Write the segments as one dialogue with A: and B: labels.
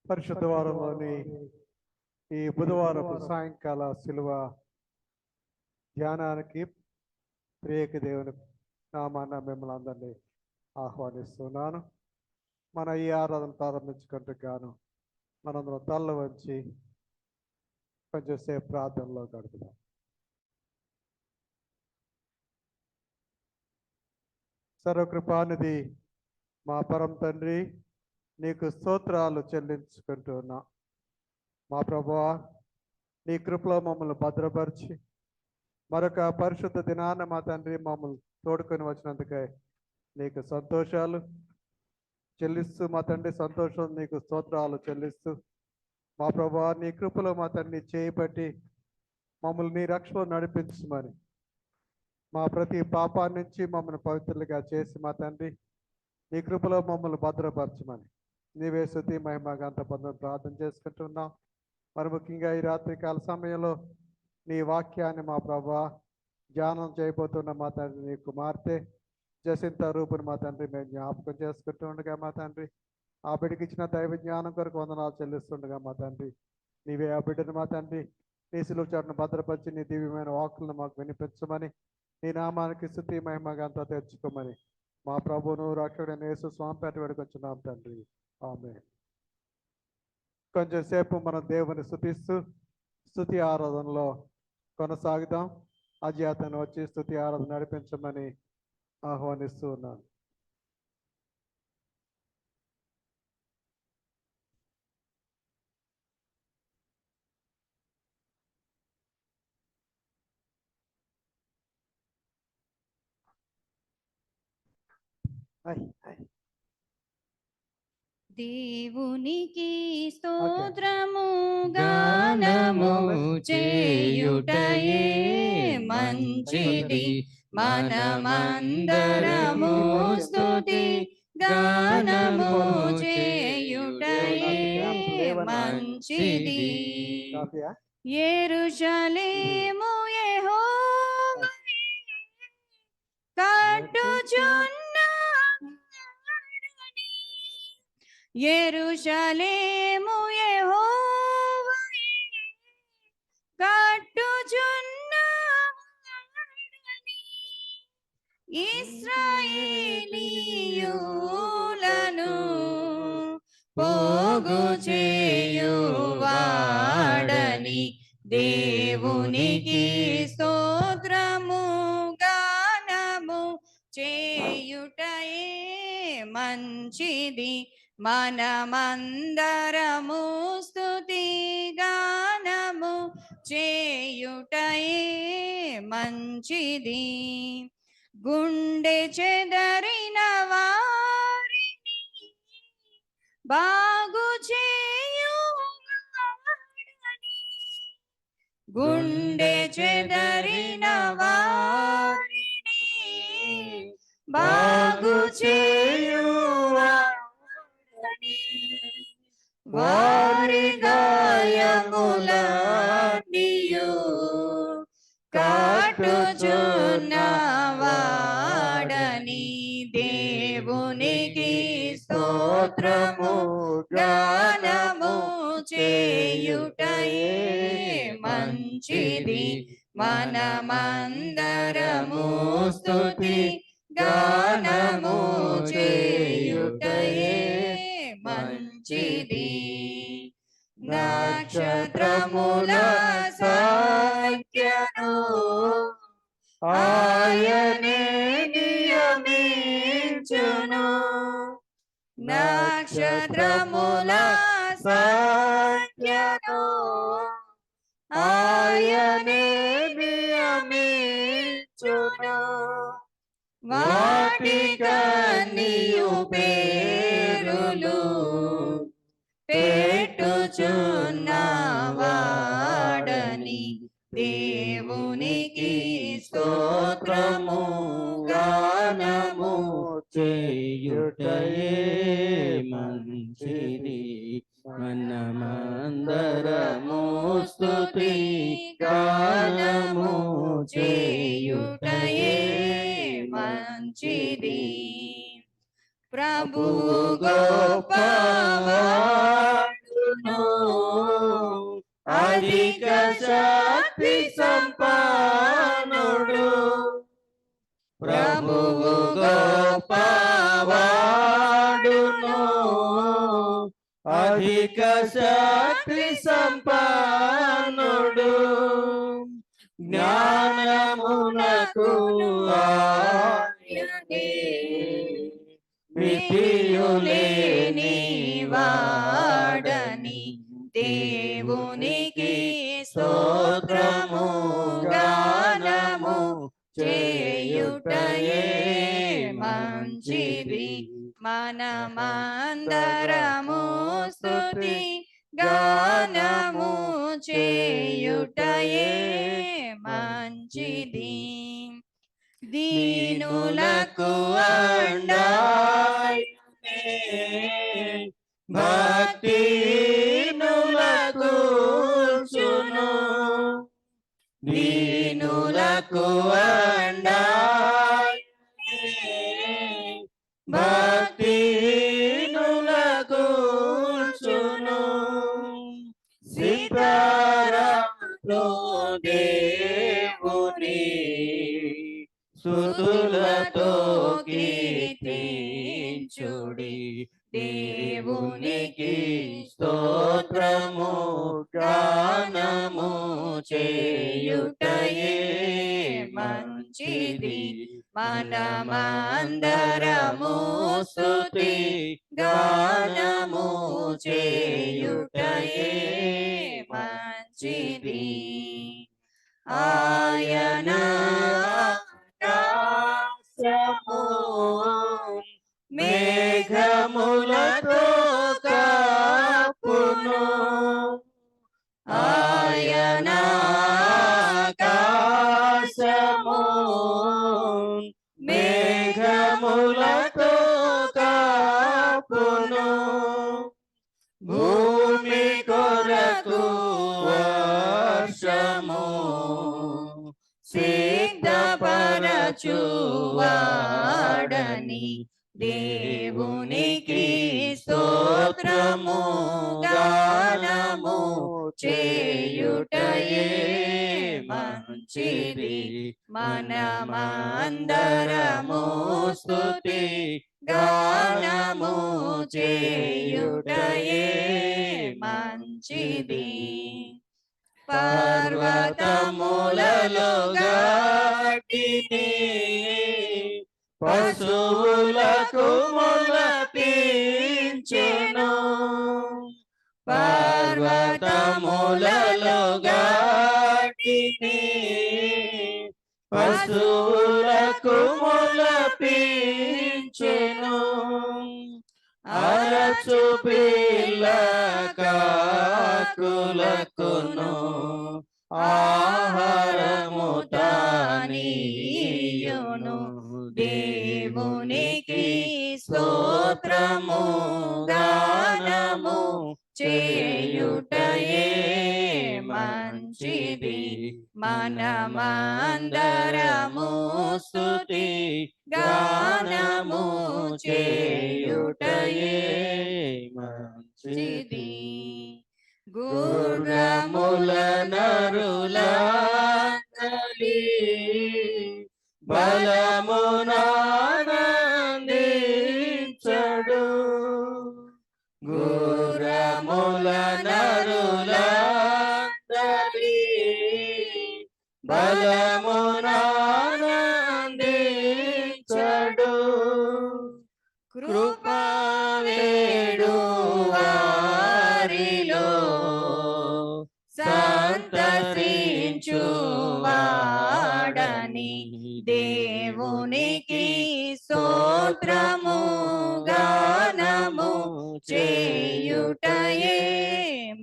A: పరిశుద్ధ వారంలోని ఈ బుధవారపు సాయంకాల శిలువ ధ్యానానికి ప్రియక దేవుని నామాన మిమ్మల్ని అందరినీ ఆహ్వానిస్తున్నాను. మన ఈ ఆరాధన ప్రారంభించుకుంటూ గాను మనందరం తల్ల వంచి కొంచెంసేపు ప్రార్థనలో గడుపుదాం. సర్వకృపానిధి మా పరమ తండ్రి, నీకు స్తోత్రాలు చెల్లించుకుంటున్నా. మా ప్రభువా, నీ కృపలో మమ్మల్ని భద్రపరిచి మరొక పరిశుద్ధ దినాన మా తండ్రి మమ్మల్ని తోడుకొని వచ్చినందుకే నీకు సంతోషాలు చెల్లిస్తూ, మా తండ్రి సంతోషం నీకు స్తోత్రాలు చెల్లిస్తూ, మా ప్రభువా నీ కృపలో మా తండ్రి చేయబట్టి మమ్మల్ని నీ రక్షణలో నడిపించమని, మా ప్రతి పాపాన్ని నుంచి మమ్మల్ని పవిత్రులుగా చేసి మా తండ్రి నీ కృపలో మమ్మల్ని భద్రపరచమని నీవే స్తుతి మహిమ గంత పొందని ప్రార్థన చేసుకుంటున్నాం. మరి ముఖ్యంగా ఈ రాత్రికాల సమయంలో నీ వాక్యాన్ని మా ప్రభువా ధ్యానం చేయబోతున్న మా తండ్రి నీ కుమార్తె జసింత రూపుని మా తండ్రి మేము జ్ఞాపకం చేసుకుంటూ ఉండగా మా తండ్రి ఆ బిడ్డకి ఇచ్చిన దైవ జ్ఞానం కొరకు వందనాలు చెల్లిస్తుండగా మా తండ్రి నీవే ఆ బిడ్డను మా తండ్రి నీ సిలువ చాటును భద్రపరిచి నీ దివ్యమైన వాక్కులను మాకు వినిపించమని, నీ నామానికి స్తుతి మహిమ గంత తెచ్చుకోమని మా ప్రభువును రక్షకుడైన యేసు స్వామి పేట వేడుకొచ్చున్నాం తండ్రి, ఆమేన్. కొంచెం సేపు మనం దేవుని స్తుతిస్తూ స్తుతి ఆరాధనలో కొనసాగుదాం. అధ్యాతను వచ్చి స్తుతి ఆరాధన నడిపించమని ఆహ్వానిస్తూ ఉన్నాను.
B: దేవునికి స్తోత్రము గానము చేయుటయే మంచిది, మనమందరము స్తుతి గానము చేయుటయే మంచిది. యెరూషలేము యెహోవా కట్టుచున్నాడని, యెరూషలేము యెహోవా కట్టుచున్నాడని, ఇశ్రాయేలీయులను పోగు చేయువాడని, దేవునికి స్తోత్రము గానము చేయుటయే మంచిది, మనమందరము స్తుతి గానము చేయుటయే మంచిది. గుండె చెదరిన వారిని బాగు చేయువాడని, గుండె చెదరిన వారిని బాగు చేయువాడని, వారి గాయములన్నీయు కట్టుచున్నవాడని, దేవునికి స్తోత్రము గానము చేయుటయే మంచిది, మనమందరము స్తుతి గానము చేయుటయే మంచిది. నక్షత్రముల సంఖ్యను ఆయనే నియమించును, నక్షత్రముల సంఖ్యను ఆయనే నియమించును, వాటికన్నియు పేరులు పెట్టుచున్నవాడని, దేవునికి స్తోత్రము గానము
C: చేయుటయే మంచిది, మనమందరము స్తుతి గానము చేయుటయే
B: మంచిది. ప్రభువు గొప్పవాడును,
C: అధిక శక్తి సంపన్నుడు. ప్రభువు గొప్పవాడును, అధిక శక్తి సంపన్నుడు. జ్ఞానమునకు ఆయనే మితియులేని
B: వాడని దేవునికి స్తోత్రము గానము చేయుటయే మంచిది. మనమందరము స్తుతి గానము చేయుటయే మంచిది. దీనులకు అండాయనే
C: భక్తిహీనులకు చును. దీనులకు అండాయనే భక్తిహీనులకు చును. సీతారాముతో దేవుని స్తుతులతో కీర్తించుడి. దేవునికి స్తోత్రము గానము చేయుటయే మంచిది. మనమందరము స్తుతి గానము చేయుటయే మంచిది. ఆయన ఆకాశము మేఘములతో కప్పును. ఆయన ఆకాశము మేఘములతో కప్పును. భూమి కొరకు వర్షము సిద్ధపరచువాడని దేవునికి స్తోత్రము గానము చేయుటయే మంచిది. మనమందరము స్తుతి గానము చేయుటయే మంచిది. పర్వతములలో గడ్డిని పశువులకు మొలపించెను. పర్వతములలో గడ్డిని పశువులకు మొలపించెను. అరచు పిల్ల కాకులకును ఆహారము తానీయును. దేవునికి స్తోత్రము గానము చేయుటయే మంచిది. మనమందరము స్తుతి గానము చేయుటయే మంచిది. గుర్రముల నరులందలి బలమునానందించడు. గుర్రముల నరులందలి బలమునానందించడు. కృపవేడు వారిలో సంతసించువాడని దేవునికి స్తోత్రము గానము చేయుటయే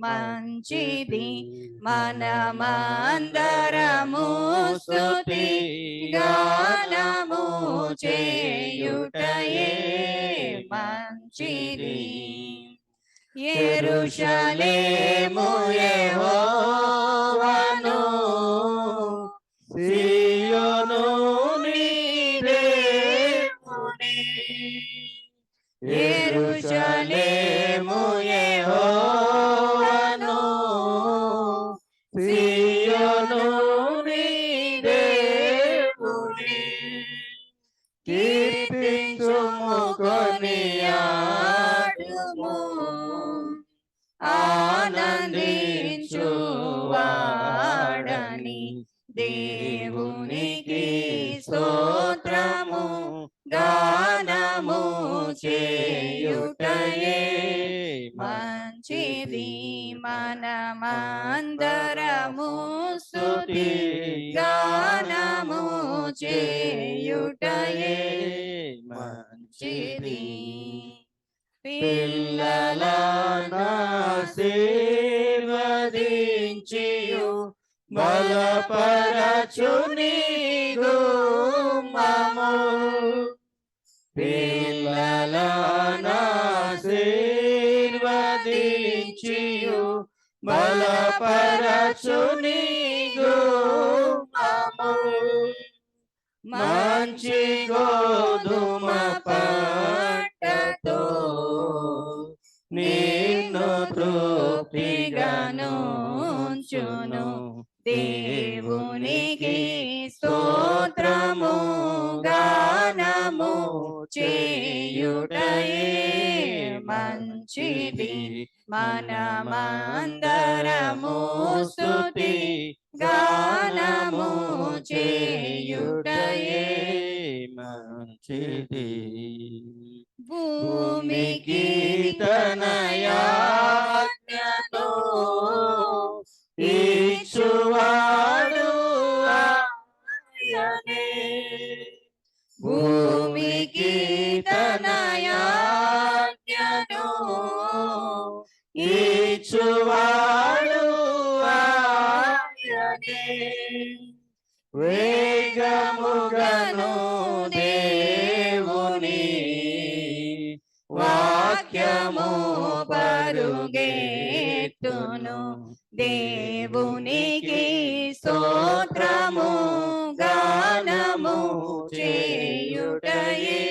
C: మంచిది. మనమందరము స్తుతి గానము చేయుటయే మంచిది. యెరూషలేము యెహోవాను, సీయోను నీ దేవుని. యెరూషలేము యెహోవాను, సీయోను నీ దేవుని. కీర్తించుము కొనియాడుము, ఆనందించు వాడని దేవునికి స్తోత్రము గానము చేయుటయే మంచిది. మనమందరము స్తుతి గానము చేయుటయే మంచిది. పిల్లలనాశీర్వదించియు బలపరచు నీ గుమ్మము, పిల్లలనాశీర్వదించియు బలపరచు నీ గుమ్మము. మంచి గోధుమ పంటతో నిన్ను తృప్తిగానుంచును. దేవునికి స్తోత్రము గానము చేయుటయే మంచిది. మనమందరము స్తుతి గానము చేయుటయే మంచిది. భూమికి తన యాజ్ఞను ఇచ్చువాడు ఆయనే, భూమికి తన యాజ్ఞను ఇచ్చువాడు ఆయనే. వేగముగను దేవుని వాక్యము పరుగెత్తును. దేవునికి స్తోత్రము గానము చేయుటయే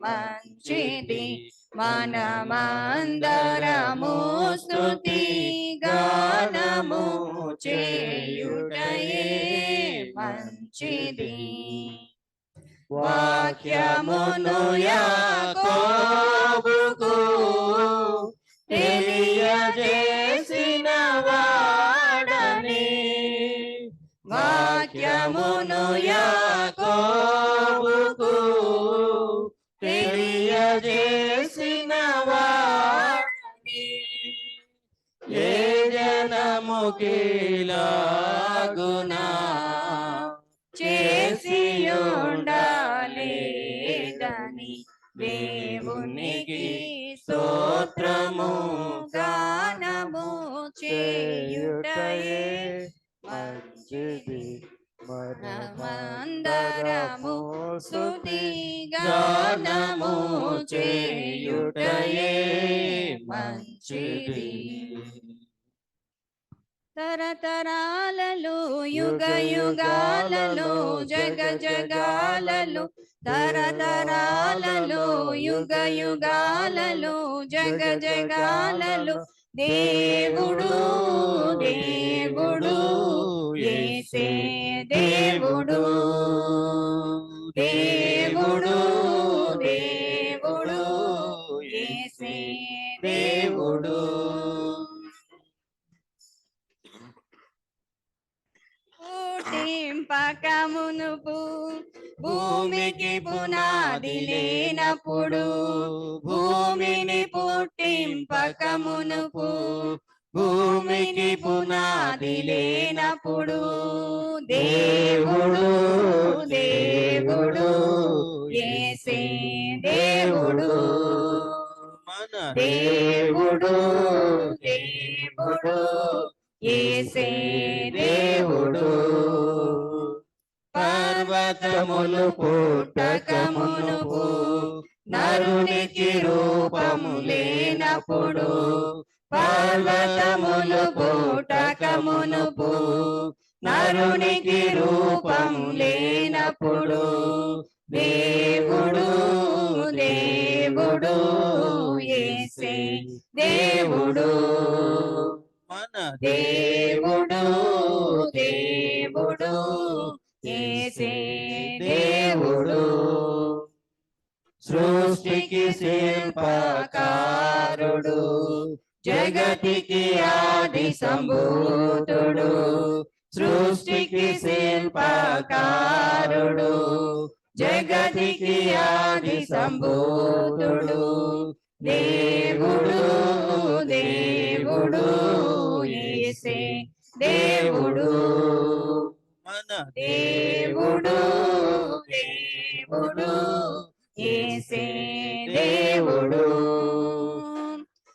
C: మంచిది. మనమందరము స్తుతి గానము చేయుటయే మంచిది. వాక్యమును యాకోబుకు తెలియజేసిన వాడని, వాక్యమును యాకోబుకు తెలియజేసిన వాడని. ఏ జనముకిలాగునా చేసి ఉండాలేదని దేవునికి స్తోత్రము గానము చేయుటయే మంచిది. మనమందరము స్తుతి గానము చేయుటయే మంచిది. తరతరాలలో యుగ యుగాలలో జగ జగాలలో, తరతరాలలో యుగ యుగాలలో జగ జగాలలో దేవుడు దేవుడు యేసే దేవుడు, దేవుడు దేవుడు యేసే దేవుడు. పుట్టింపకమునుపు భూమికి పునాది లేనప్పుడు, భూమిని పుట్టింపకమునుపు భూమికి పునాది లేనప్పుడు దేవుడు దేవుడు యేసే దేవుడు, మన దేవుడు దేవుడు యేసే దేవుడు. పర్వతములు పుట్టకమునుపు నరునికి రూపము లేనప్పుడు, పర్వతములు పుట్టకమునుపు నరునికి రూపము లేనప్పుడు దేవుడు దేవుడు
B: దేవుడు యేసే దేవుడు
C: మన
B: దేవుడు దేవుడు యేసే దేవుడు
C: సృష్టికి శిల్పకారుడు జగతికి ఆది సంభూతుడు సృష్టికి శిల్పకారుడు జగతికి ఆది సంభూతుడు దేవుడు దేవుడు యేసే దేవుడు మన
B: దేవుడు దేవుడు యేసే దేవుడు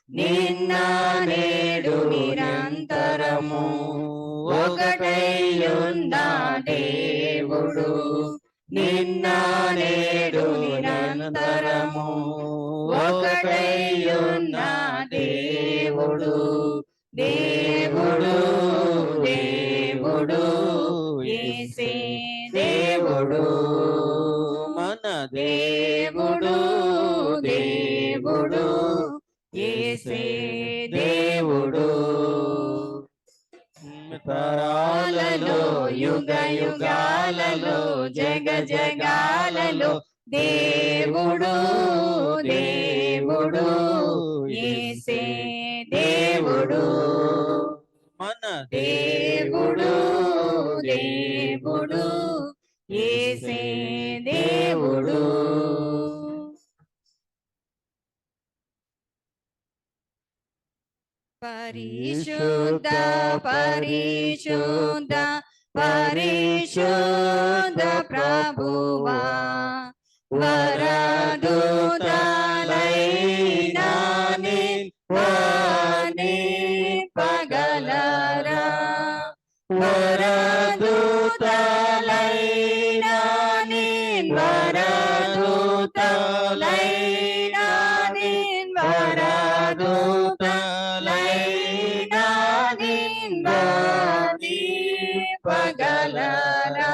B: నిన్న నేడు నిరంతరము ఒకటైయున్న దేవుడు నిన్న నేడు నిరంతరము ఒకటైయున్న దేవుడు దేవుడు దేవుడు యేసే దేవుడు
C: మన
B: దేవుడు దేవుడు యేసే దేవుడు తరాలలో యుగ యుగాలలో జగ జగాలలో దేవుడు దేవుడు యేసే దేవుడు
C: మన
B: దేవుడు దేవుడు యేసే దేవుడు పరిశుద్ధ పరిశుద్ధ పరిశుద్ధ ప్రభువా వరదూతలైనా వాని పగలరా వరదూతలైనా వరదూతలైనా వరదూతలైనా వాని పగలరా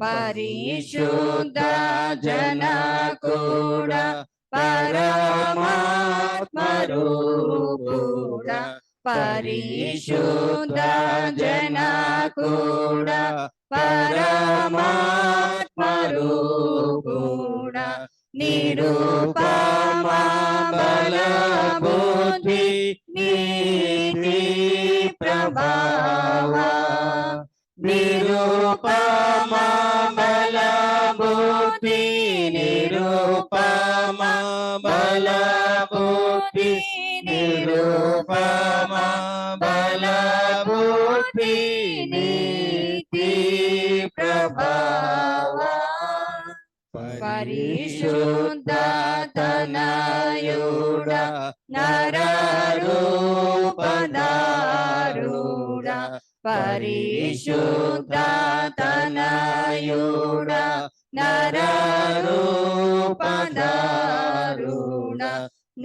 B: పరిశుద్ధ జన కూడా పరమాత్మ రూపుడా పరిశుద్ధ జన కూడా పరమాత్మ రూపుడా నిరూపమా బల బుద్ధి నీతి ప్రభావ నిరూపమా బల బుద్ధి నిరూపమా బల బుద్ధి నిరూపమా బల బుద్ధి నీతి ప్రభావ పరిశుద్ధ తనయుడ నరరూపధారుడ పరిశుద్ధ తనయుడ నరరూపధారుడ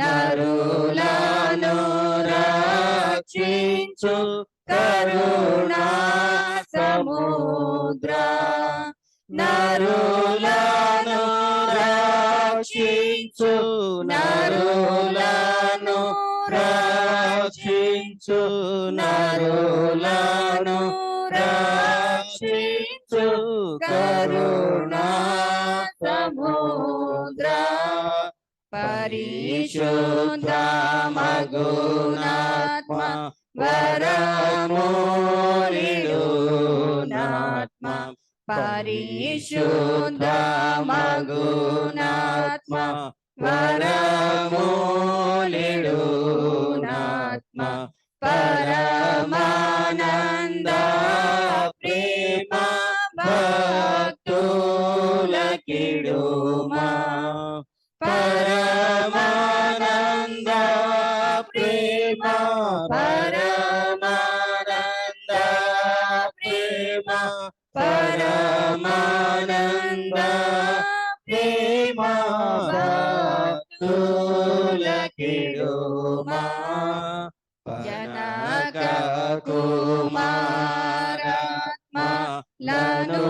B: నరులను రక్షించు కరుణా సముద్ర నరులను రక్షించు నరులను రక్షించు నరులను రక్షించు కరుణా సముద్ర పరిశుద్ధ మగునాత్మ వరమూలిడునాత్మ పరిశుద్ధ మగునాత్మ వరమూలిడునాత్మ పరమానంద ప్రేమ భక్తులకిడుమా పరమానంద ప్రేమ పరమానంద ప్రేమ పరమానంద ప్రేమ భక్తులకిడుమా జనక కుమారాత్మ లను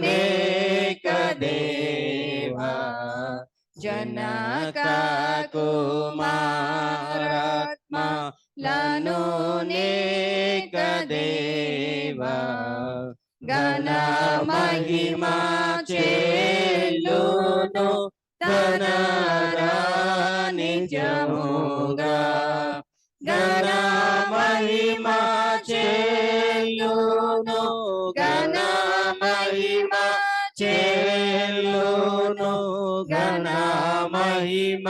B: నేక దేవా
C: జనక కుమారాత్మ లను నేక దేవా ఘన మహిమ చెల్లును తనరా నిజముగా ఘన మహిమ చెల్లును ఘన మహిమ చెల్లును ఘన మహిమ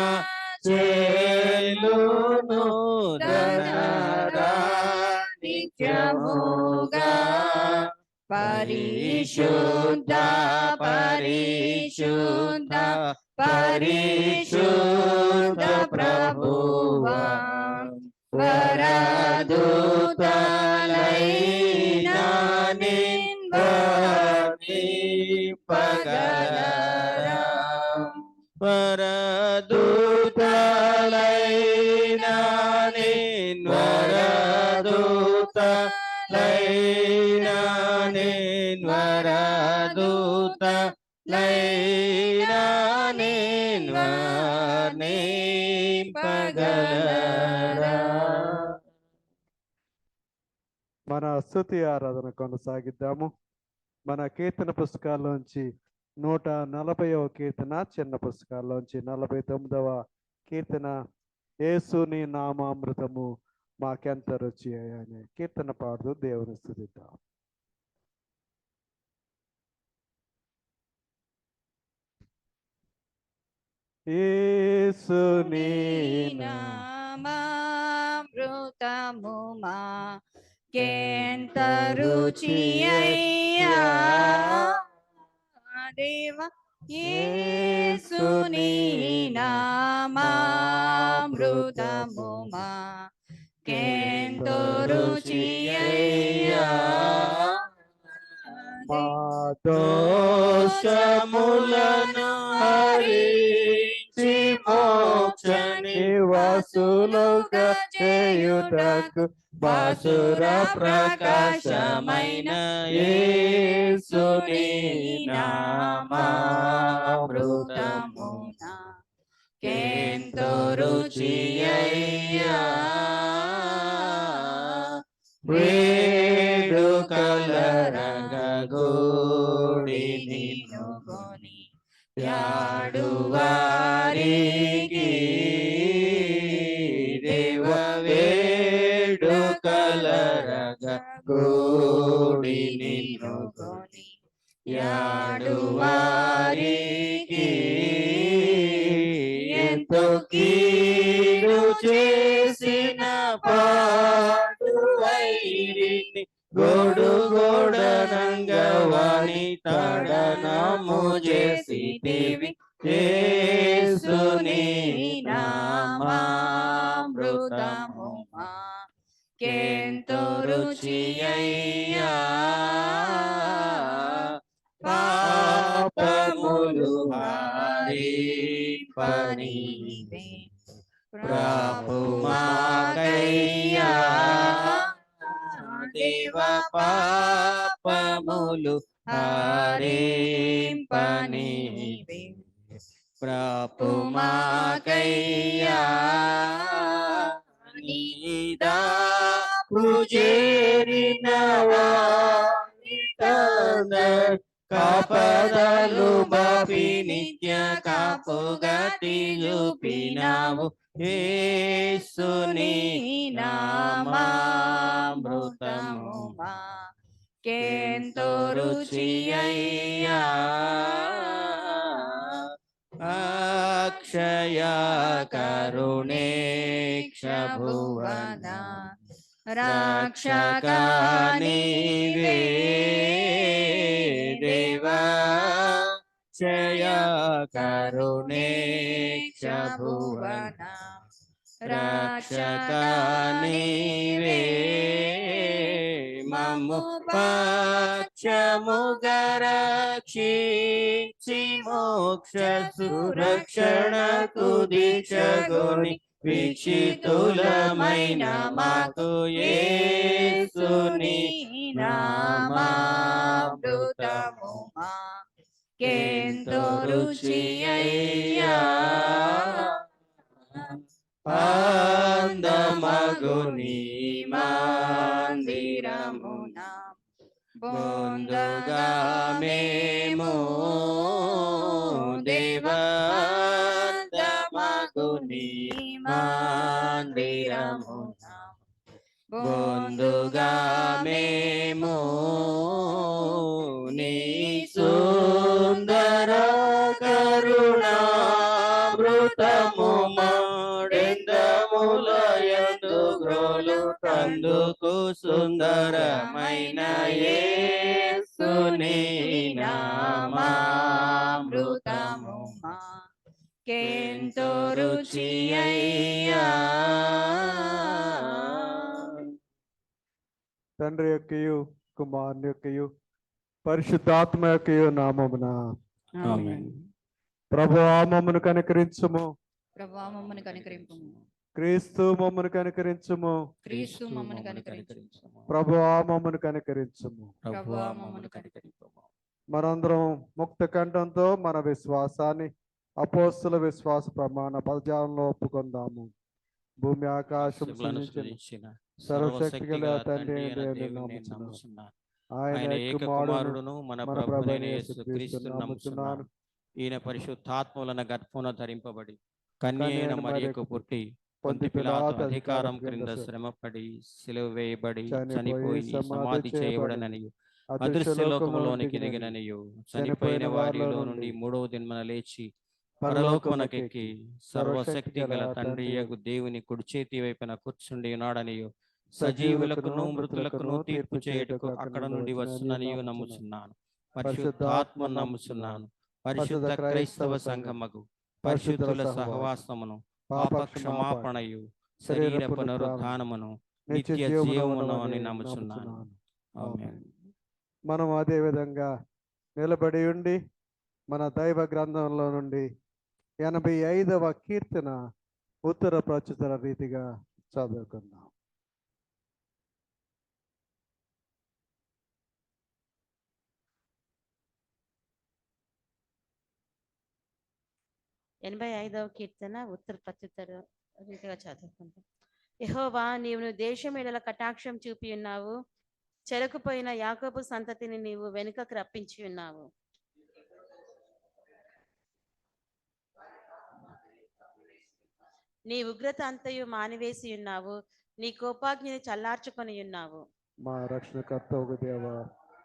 C: చెల్లును తనరా నిజముగా పరిశుద్ధ పరిశుద్ధ పరిశుద్ధ ప్రభువా వరదూతలైన నింపగలరా వరదూతలైన వరదూతలైన వరదూతలైన నింపగలరా.
A: మన స్తుతి ఆరాధన కొనసాగిద్దాము. మన కీర్తన పుస్తకాల్లోంచి 140వ కీర్తన, చిన్న పుస్తకాల్లోంచి 49వ కీర్తన, యేసుని నామామృతము మాకెంత రుచి అనే కీర్తన పాడుతూ దేవుని స్తుతిద్దాం. యేసుని
B: నామామృతము మాకెంత రుచి అయ్యా దేవా యేసుని నామామృతము మాకెంతో రుచి అయ్యా
A: మా
C: దోషములను హరించి మోక్ష నివాసులుగా చేయుటకు బాసుర ప్రకాశమైన యేసుని నామామృతము
B: నాకెంతో రుచి అయ్యా
C: వేడుకల రంగగూడి నిన్ను
B: కొని
C: యాడువారికి దేవ వేడుకల రంగగూడి నిన్ను
B: కొని
C: యాడువారికి ఎంతో కీడు చేసిన పాడు వైరిని గొడుగొడనంగవాణి తడనము చేసితివి యేసుని
B: నామామృతము మాకెంతో రుచి అయ్యా
C: పాపములు హరింపనీవే ప్రభుమాకయ్యా దేవ పాపములు హరింపనీవే ప్రభుమాకయ్యా నీదా పూజేరిన కాపదలు బాపి నిత్య కాపుగతి చూపినావు యేసుని నామామృతము
B: మాకెంతో రుచి అయ్యా
C: అక్షయ కరుణేక్ష భువన
B: రక్షక
C: నీవే దేవా క్షయ కరుణేక్ష భువన రక్షక నీవే మమ్ము పక్షముగరక్షించి మోక్ష సురక్షణకు దీక్షగొని వీక్షితులమైన మాకు యేసుని నామామృతము
B: ఎంతో రుచి అయ్యా
C: అందమగుని మందిరమున
B: బొందుగా
C: మేము దేవందమగుని మందిరమున బొందుగా మేము నీ సుందర కరుణామృతము మాడెందములయందు గ్రోలు అందుకు సుందరమైన యేసుని నామామృతము
B: ఎంతో రుచి అయ్యా
A: తండ్రి యొక్కయు కుమారుని యొక్కయు పరిశుద్ధాత్మ యొక్కయు నామమున
C: ఆమేన్.
A: ప్రభువా మమ్మను కనికరించుము.
B: ప్రభువా మమ్మల్ని కనికరింపుము.
A: క్రీస్తు మమ్మను కనికరించుము.
B: క్రీస్తు మమ్మల్ని కనికరించుము.
A: ప్రభువా మమ్మను కనికరించుము.
C: ప్రభువా మమ్మల్ని కనికరించుము.
A: మనందరం ముక్త కంఠంతో మన విశ్వాసాన్ని అపోస్తుల విశ్వాస ప్రమాణ పదజాలంలో ఒప్పుకుందాము. భూమి ఆకాశం
C: శివులను
A: సృజించిన
C: సృజించిన
A: సర్వశక్తి గల
C: సర్వశక్తిగల
A: తండ్రి
C: తండ్రి
A: అయిన
C: అయిన
A: దేవుని
C: దేవుని
A: నమ్ముచున్నాను.
C: నమ్ముచున్నాను.
A: ఆయన
C: ఆయన ఏక
A: కుమారుడును
C: కుమారుడును మన
A: మన
C: ప్రభువైన
A: ప్రభువైన
C: యేసుక్రీస్తును
A: యేసుక్రీస్తును
C: నమ్ముచున్నాను.
A: నమ్ముచున్నాను.
C: ఈయన పరిశుద్ధాత్మలను గర్భమున ధరింపబడి కన్య అయిన
A: కన్య
C: మరియకు పుట్టి పొంతి పిలాతు అధికారం క్రింద శ్రమపడి సిలువ వేయబడి చనిపోయి సమాధి చేయబడననియు అదృశ్య లోకములోనికి దిగిననియు చనిపోయిన వారిలో నుండి మూడవ దినమున లేచి పరలోకమునకెక్కి సర్వశక్తి గల తండ్రి యగు దేవుని కుడి చేతి వైపున కూర్చుండి ఉన్నాడనియు సజీవులకును మృతులకును తీర్పు చేయుటకు అక్కడ నుండి వచ్చుననియు నమ్ముచున్నాను. పరిశుద్ధాత్మ నమ్ముచున్నాను. పరిశుద్ధ క్రైస్తవ సంఘమగు పరిశుద్ధుల సహవాసమును పాప క్షమాపణయు శరీర పునరుద్ధానమును నిత్య జీవమును అని నమ్ముచున్నాను. ఆమేన్.
A: మనం అదే విధంగా నిలబడి ఉండి మన దైవ గ్రంథంలో నుండి 85వ కీర్తన ఉత్తర ప్రచుర రీతిగా చదువుకుందాం.
D: ఎనభై 85వ కీర్తన ఉత్తర ప్రత్యుత్తర రీతిగా చదువుకుంటాం. యెహోవా, నీవు దేశం ఎడల కటాక్షం చూపి ఉన్నావు. చెరకుపోయిన యాకోబు సంతతిని నీవు వెనుకకు రప్పించి ఉన్నావు. నీ ఉగ్రత అంతయు మానివేసి ఉన్నావు. నీ కోపాగ్నిని చల్లార్చుకొని ఉన్నావు.
A: మా రక్షణకర్త ఒక దేవ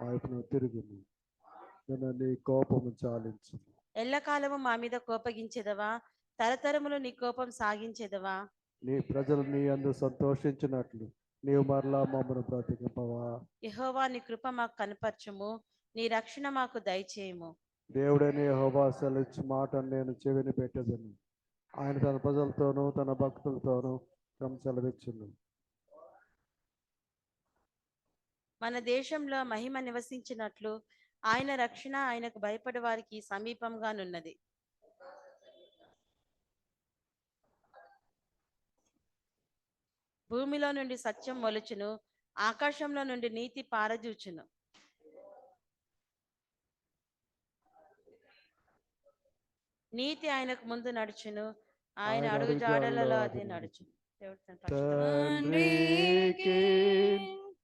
A: వైపును తిరుగుము, నీ కోపము చాలించు.
D: ఎల్లకాలము మా మీద కోపగించెదవా? తరతరములు నీ కోపం సాగించెదవా?
A: నీ ప్రజలు నీ యందు సంతోషించినట్లు నీవు మరలా మమ్మను బ్రతికింపవా?
D: యెహోవా, నీ కృప మాకు కనపరచుము. నీ రక్షణ మాకు దయచేయము.
A: దేవుడని యెహోవా సెలవిచ్చు మాట నేను చెవిని పెట్టేదను. ఆయన తన ప్రజలతోనూ తన భక్తులతోనూ తమ సెలవిచ్చును.
D: మన దేశంలో మహిమ నివసించినట్లు ఆయన రక్షణ ఆయనకు భయపడే వారికి సమీపంగానున్నది. భూమిలో నుండి సత్యం మొలుచును, ఆకాశంలో నుండి నీతి పారజూచును. నీతి ఆయనకు ముందు నడుచును, ఆయన అడుగు జాడలలో అది నడుచును. దేవుడు తన పరిశుద్ధ
A: తండ్రికి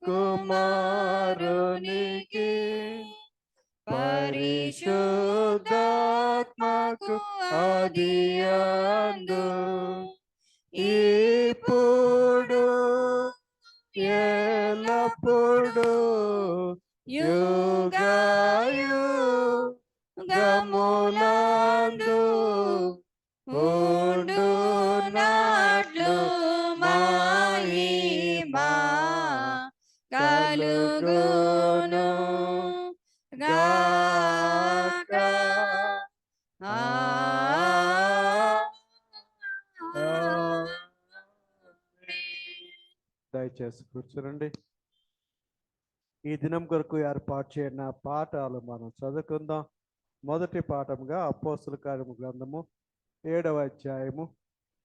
A: కుమారునికి పరిశుద్ధాత్మకు ఆదియందు ఇప్పుడు ఎల్లప్పుడు యుగయుగములందు ఉండునట్లు మహిమా కలుగును గాక. దయచేసి కూర్చోండి. ఈ దినం కొరకు ఏర్పాటు చేయన పాఠాలు మనం చదువుకుందాం. మొదటి పాఠంగా అపోస్తుల కార్యము గ్రంథము 7వ అధ్యాయము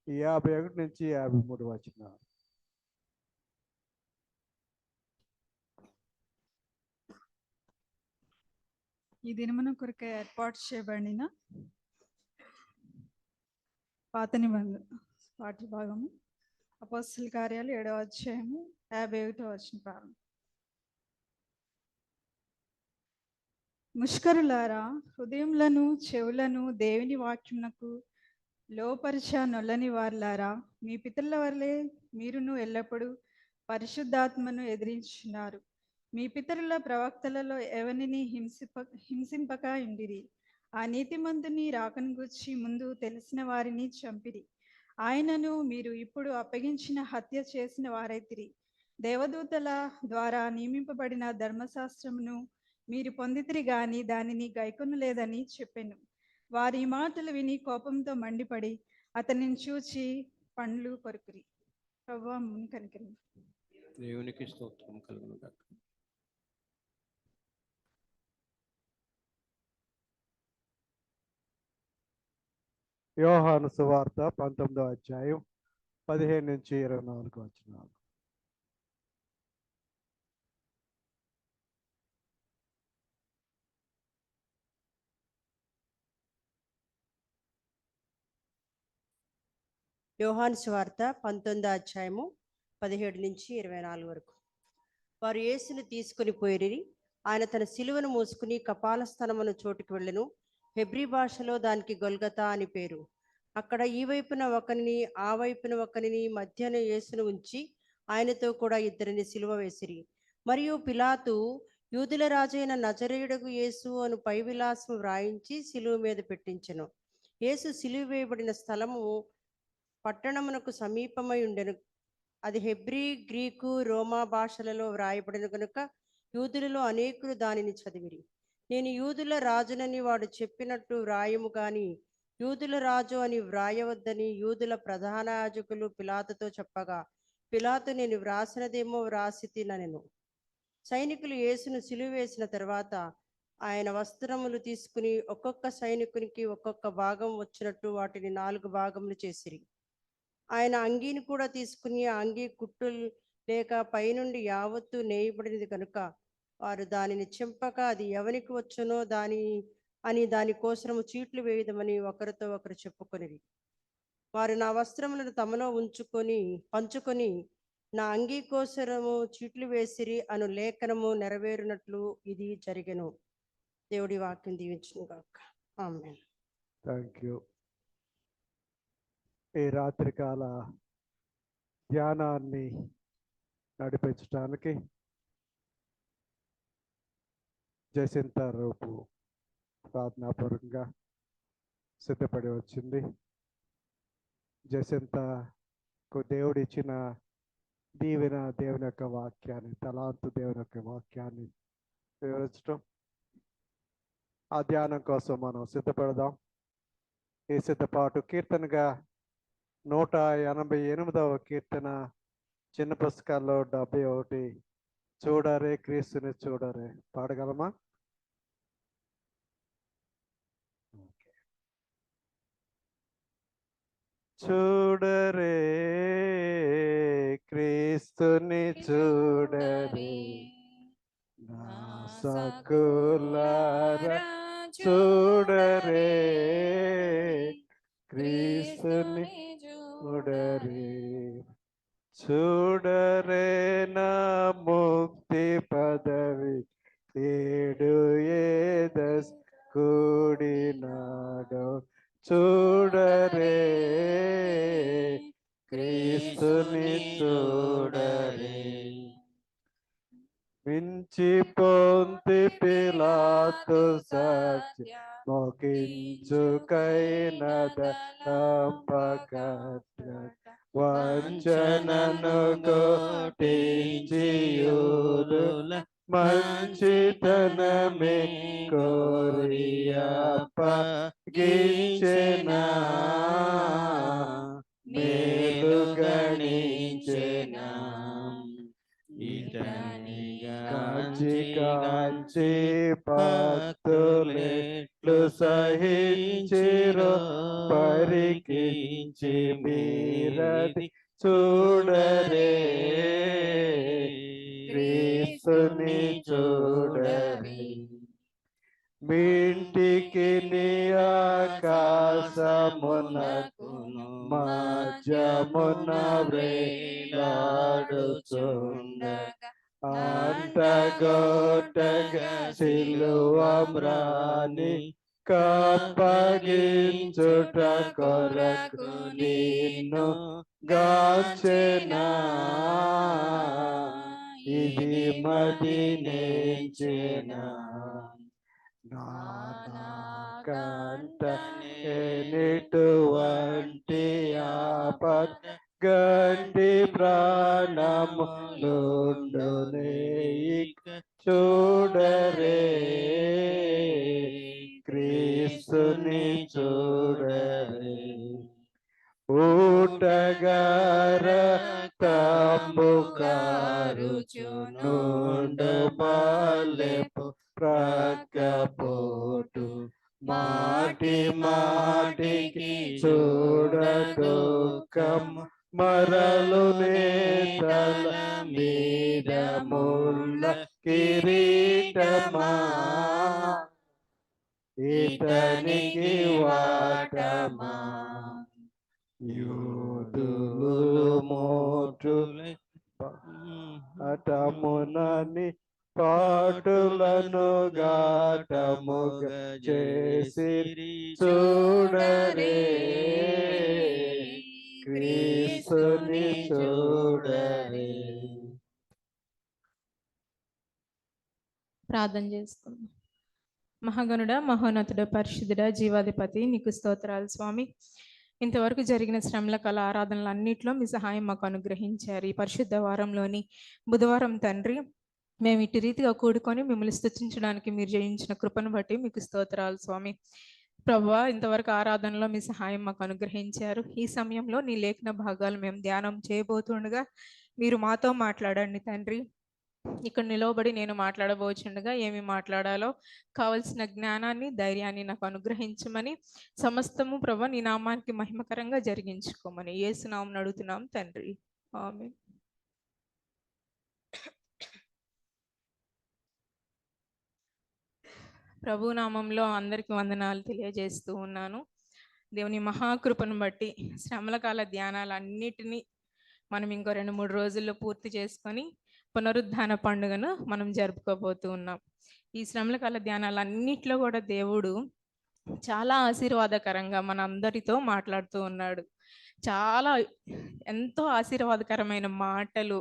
A: 51 నుంచి 53 వచనాలు.
E: ఈ దినమున కొరకై ఏర్పాటు చేయబడిన పాత నిబంధన పాఠ్య భాగము అపోస్తల కార్యాలు 7వ అధ్యాయము 51వ వచనం ప్రారంభం. ముష్కరులారా, హృదయములను చెవులను దేవుని వాక్యమునకు లోపరిచ నొల్లని వారులారా, మీ పితరుల వలె మీరును ఎల్లప్పుడూ పరిశుద్ధాత్మను ఎదిరించున్నారు. మీ పితరుల ప్రవక్తలలో ఎవరిని హింసింపక ఉండిరి. ఆ నీతిమంతుని రాకను గూర్చి ముందు తెలిసిన వారిని చంపిరి. ఆయనను మీరు ఇప్పుడు అప్పగించిన హత్య చేసిన వారైతిరి. దేవదూతల ద్వారా నియమింపబడిన ధర్మశాస్త్రమును మీరు పొందితిరి గాని దానిని గైకొనలేదని చెప్పెను. వారి మాటలు విని కోపంతో మండిపడి అతనిని చూచి పండ్లు కొరుకురి. ప్రభువా మమ్మల్ని కనికరించు.
C: దేవునికి స్తోత్రం కలుగును గాక.
A: యోహాను సువార్త 19వ అధ్యాయం 15 నుంచి 24 వచనాలు.
F: యోహాను సువార్త 19వ అధ్యాయము 17 నుంచి 24 వరకు. వారు యేసును తీసుకుని పోయిరి. ఆయన తన సిలువను మోసుకుని కపాలస్థలమును చోటుకు వెళ్ళెను. హెబ్రీ భాషలో దానికి గొల్గతా అని పేరు. అక్కడ ఈ వైపున ఒకరిని ఆ వైపున ఒకరిని మధ్యన యేసును ఉంచి ఆయనతో కూడా ఇద్దరిని సిలువ వేసిరి. మరియు పిలాతు యూదుల రాజైన నజరేయుడగు యేసు అను పై విలాసము వ్రాయించి సిలువ మీద పెట్టించెను. యేసు సిలువ వేయబడిన స్థలము పట్టణమునకు సమీపమై ఉండెను. అది హెబ్రీ, గ్రీకు, రోమా భాషలలో వ్రాయబడిన కనుక యూదులలో అనేకులు దానిని చదివిరి. నేను యూదుల రాజునని వాడు చెప్పినట్టు వ్రాయము గాని యూదుల రాజు అని వ్రాయవద్దని యూదుల ప్రధాన యాజకులు పిలాతుతో చెప్పగా, పిలాతు నేను వ్రాసినదేమో వ్రాసి తినెను. సైనికులు యేసును సిలువ వేసిన తర్వాత ఆయన వస్త్రములు తీసుకుని ఒక్కొక్క సైనికునికి ఒక్కొక్క భాగం వచ్చినట్టు వాటిని 4 భాగములు చేసిరి. ఆయన అంగీని కూడా తీసుకుని ఆ అంగీ కుట్టులు లేక పైనుండి యావత్తు నేయబడినది కనుక వారు దానిని చింపక అది ఎవనికి వచ్చునో దాని కోసము చీట్లు వేయదమని ఒకరితో ఒకరు చెప్పుకొనిరి. వారు నా వస్త్రములను తమలో పంచుకొని నా అంగీ కోసరము చీట్లు వేసిరి అను లేఖనము నెరవేరునట్లు ఇది జరిగెను. దేవుడి వాక్యం దీవించును గాక. ఆమేన్.
A: Thank you. ఈ రాత్రికాల ధ్యానాన్ని నడిపించడానికి జసింత రూపు ప్రార్థనాపూర్వకంగా సిద్ధపడి వచ్చింది. జసింతకు దేవుడు ఇచ్చిన దీవెన దేవుని యొక్క వాక్యాన్ని, తలాంతు దేవుని యొక్క వాక్యాన్ని వివరించడం. ఆ ధ్యానం కోసం మనం సిద్ధపడదాం. ఈ సిద్ధపాటు కీర్తనగా 188వ కీర్తన, చిన్న పుస్తకాల్లో 71, చూడరే క్రీస్తుని చూడరే. పాడగలమా? చూడరే క్రీస్తుని చూడరే, నా సకులారా చూడరే క్రీస్తుని చూడరే. చూడరే నా ముక్తి పదవి ఏడు ఏదస్ కూడినాడో. చూడరే క్రీస్తుని చూడరే. మించి పొంతి పిలాతు సత్య మోకించుకైనద తంపకట్ల వంచనను కోటించి యూదుల మంచితనమే కోరి అప్పగించెన మేలు గణించెన. కాంచి భక్తులెట్లు సహించిరో పరికించి మీరది చూడరే క్రీస్తుని చూడరే. మీ ఇంటికి నీ ఆకాశమునకు మధ్యమున వ్రేలాడుచుండగా అంటగొట్టగా సిలువ మ్రాని కప్పగించుట కొరకు నిన్ను గాంచెనా ఇది మది నేర్చెనా కంట ఎటువంటి ఆపద గంటి ప్రాణములుండునే ఇక చూడరే క్రీస్తుని చూడరే ఊటగార తంబు కారుచునుండు పల్లెపు ప్రక్కపోటు మాటి మాటికి చూడ దుఃఖం మరలు నేతల మీద ముల్ల కిరీటమా ఇతనికి వాటమా యూదులు మోటులై అటమునని పాటులను గాటముగ చేసి చూడరే క్రీస్తుని చూడరే.
G: ప్రార్థన చేసుకుందాం. మహాగణుడ, మహోన్నతుడ, పరిశుద్ధుడ, జీవాధిపతి, నీకు స్తోత్రాలు స్వామి. ఇంతవరకు జరిగిన శ్రమల కళ ఆరాధనలు అన్నింటిలో మీ సహాయం మాకు అనుగ్రహించారు. ఈ పరిశుద్ధ వారంలోని బుధవారం తండ్రి మేము ఇటు రీతిగా కూడుకొని మిమ్మల్ని స్తుతించడానికి మీరు జయించిన కృపను బట్టి మీకు స్తోత్రాలు స్వామి. ప్రభువా, ఇంతవరకు ఆరాధనలో మీ సహాయం మాకు అనుగ్రహించారు. ఈ సమయంలో నీ లేఖన భాగాలు మేము ధ్యానం చేయబోతుండగా మీరు మాతో మాట్లాడండి తండ్రి. ఇక్కడ నిలవబడి నేను మాట్లాడబోచుండగా ఏమి మాట్లాడాలో కావలసిన జ్ఞానాన్ని, ధైర్యాన్ని నాకు అనుగ్రహించమని, సమస్తము ప్రభు నీ నామానికి మహిమకరంగా జరిగించుకోమని యేసు నామమున అడుగుతున్నాం తండ్రి, ఆమేన్. ప్రభు నామంలో అందరికి వందనాలు తెలియజేస్తూ ఉన్నాను. దేవుని మహాకృపను బట్టి శ్రమల కాల ధ్యానాలన్నిటినీ మనం ఇంకో 2-3 రోజుల్లో పూర్తి చేసుకొని పునరుద్ధాన పండుగను మనం జరుపుకోబోతూ ఉన్నాం. ఈ శ్రమల కాల ధ్యానాలన్నిటిలో కూడా దేవుడు చాలా ఆశీర్వాదకరంగా మన అందరితో మాట్లాడుతూ ఉన్నాడు. చాలా ఎంతో ఆశీర్వాదకరమైన మాటలు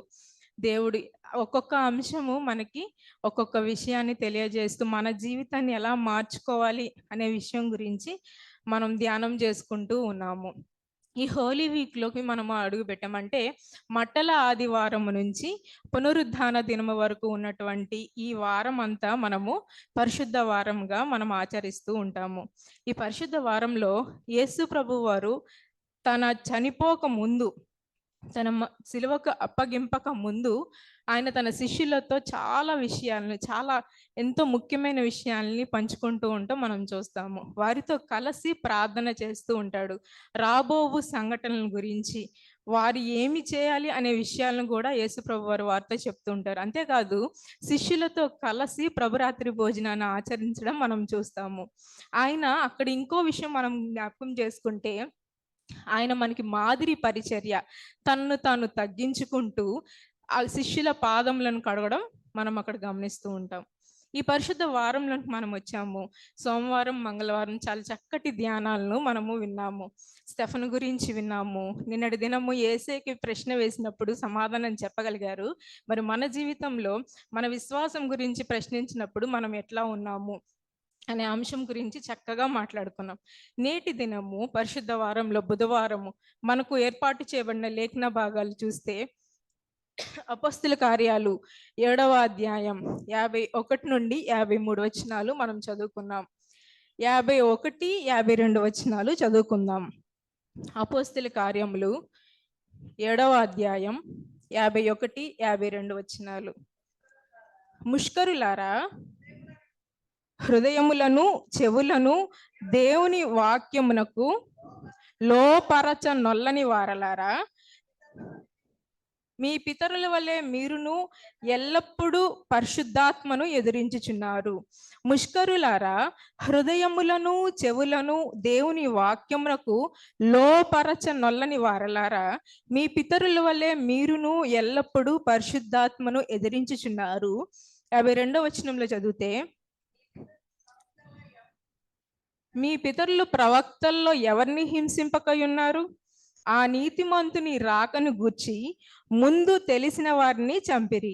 G: దేవుడి ఒక్కొక్క అంశము మనకి ఒక్కొక్క విషయాన్ని తెలియజేస్తూ మన జీవితాన్ని ఎలా మార్చుకోవాలి అనే విషయం గురించి మనం ధ్యానం చేసుకుంటూ ఉన్నాము. ఈ హోలీ వీక్లోకి మనము అడుగు పెట్టామంటే మట్టల ఆదివారం నుంచి పునరుద్ధాన దినము వరకు ఉన్నటువంటి ఈ వారం అంతా మనము పరిశుద్ధ వారంగా మనం ఆచరిస్తూ ఉంటాము. ఈ పరిశుద్ధ వారంలో యేసు ప్రభు వారు తన చనిపోక ముందు, తన సిలువకు అప్పగింపక ముందు ఆయన తన శిష్యులతో చాలా విషయాలను, చాలా ఎంతో ముఖ్యమైన విషయాల్ని పంచుకుంటూ ఉంటాం మనం చూస్తాము. వారితో కలిసి ప్రార్థన చేస్తూ ఉంటాడు. రాబోవు సంఘటనల గురించి, వారు ఏమి చేయాలి అనే విషయాలను కూడా యేసుప్రభు వారు వారితో చెప్తూ ఉంటారు. అంతేకాదు శిష్యులతో కలిసి ప్రభురాత్రి భోజనాన్ని ఆచరించడం మనం చూస్తాము. ఆయన అక్కడ ఇంకో విషయం మనం జ్ఞాపకం చేసుకుంటే, ఆయన మనకి మాదిరి పరిచర్య, తనను తాను తగ్గించుకుంటూ ఆ శిష్యుల పాదములను కడగడం మనం అక్కడ గమనిస్తూ ఉంటాం. ఈ పరిశుద్ధ వారంలోకి మనం వచ్చాము. సోమవారం, మంగళవారం చాలా చక్కటి ధ్యానాలను మనము విన్నాము. స్టెఫను గురించి విన్నాము. నిన్నటి దినము యేసేకి ప్రశ్న వేసినప్పుడు సమాధానం చెప్పగలిగారు. మరి మన జీవితంలో మన విశ్వాసం గురించి ప్రశ్నించినప్పుడు మనం ఎట్లా ఉన్నాము అనే అంశం గురించి చక్కగా మాట్లాడుకున్నాం. నేటి దినము పరిశుద్ధ వారంలో బుధవారము మనకు ఏర్పాటు చేయబడిన లేఖన భాగాలు చూస్తే అపొస్తలుల కార్యాలు 7వ అధ్యాయం 51 నుండి 53 వచనాలు మనం చదువుకున్నాం. 51, 52 వచనాలు చదువుకుందాం. అపొస్తలుల కార్యములు 7వ అధ్యాయం 51, 52 వచనాలు. ముష్కరులారా, హృదయములను చెవులను దేవుని వాక్యమునకు లోపరచ నొల్లని వారలారా, మీ పితరుల వలె మీరును ఎల్లప్పుడూ పరిశుద్ధాత్మను ఎదిరించుచున్నారు. ముష్కరులారా, హృదయములను చెవులను దేవుని వాక్యమునకు లోపరచనొల్లని వారలారా, మీ పితరుల వలె మీరును ఎల్లప్పుడూ పరిశుద్ధాత్మను ఎదిరించుచున్నారు. 52వ వచనంలో చదివితే, మీ పితరులు ప్రవక్తల్లో ఎవరిని హింసింపకై ఉన్నారు? ఆ నీతిమంతుని రాకను గూర్చి ముందు తెలిసిన వారిని చంపిరి.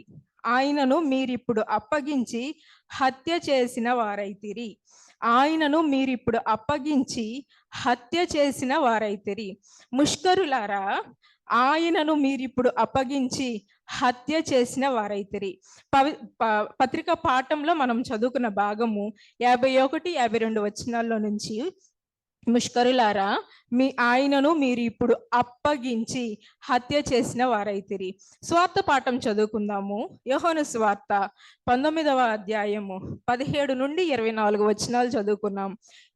G: ఆయనను మీరిప్పుడు అప్పగించి హత్య చేసిన వారైతిరి. ముష్కరులారా, ఆయనను మీరిప్పుడు అప్పగించి హత్య చేసిన వారైతిరి. పత్రిక పాఠంలో మనం చదువుకున్న భాగము 51, 52 వచనాల్లో నుంచి, ముష్కరులారా, ఆయనను మీరు ఇప్పుడు అప్పగించి హత్య చేసిన వారైతిరి. స్వార్థ పాఠం చదువుకుందాము. యోహాను స్వార్థ 19వ అధ్యాయము 17 నుండి 24 వచనాలు చదువుకున్నాం.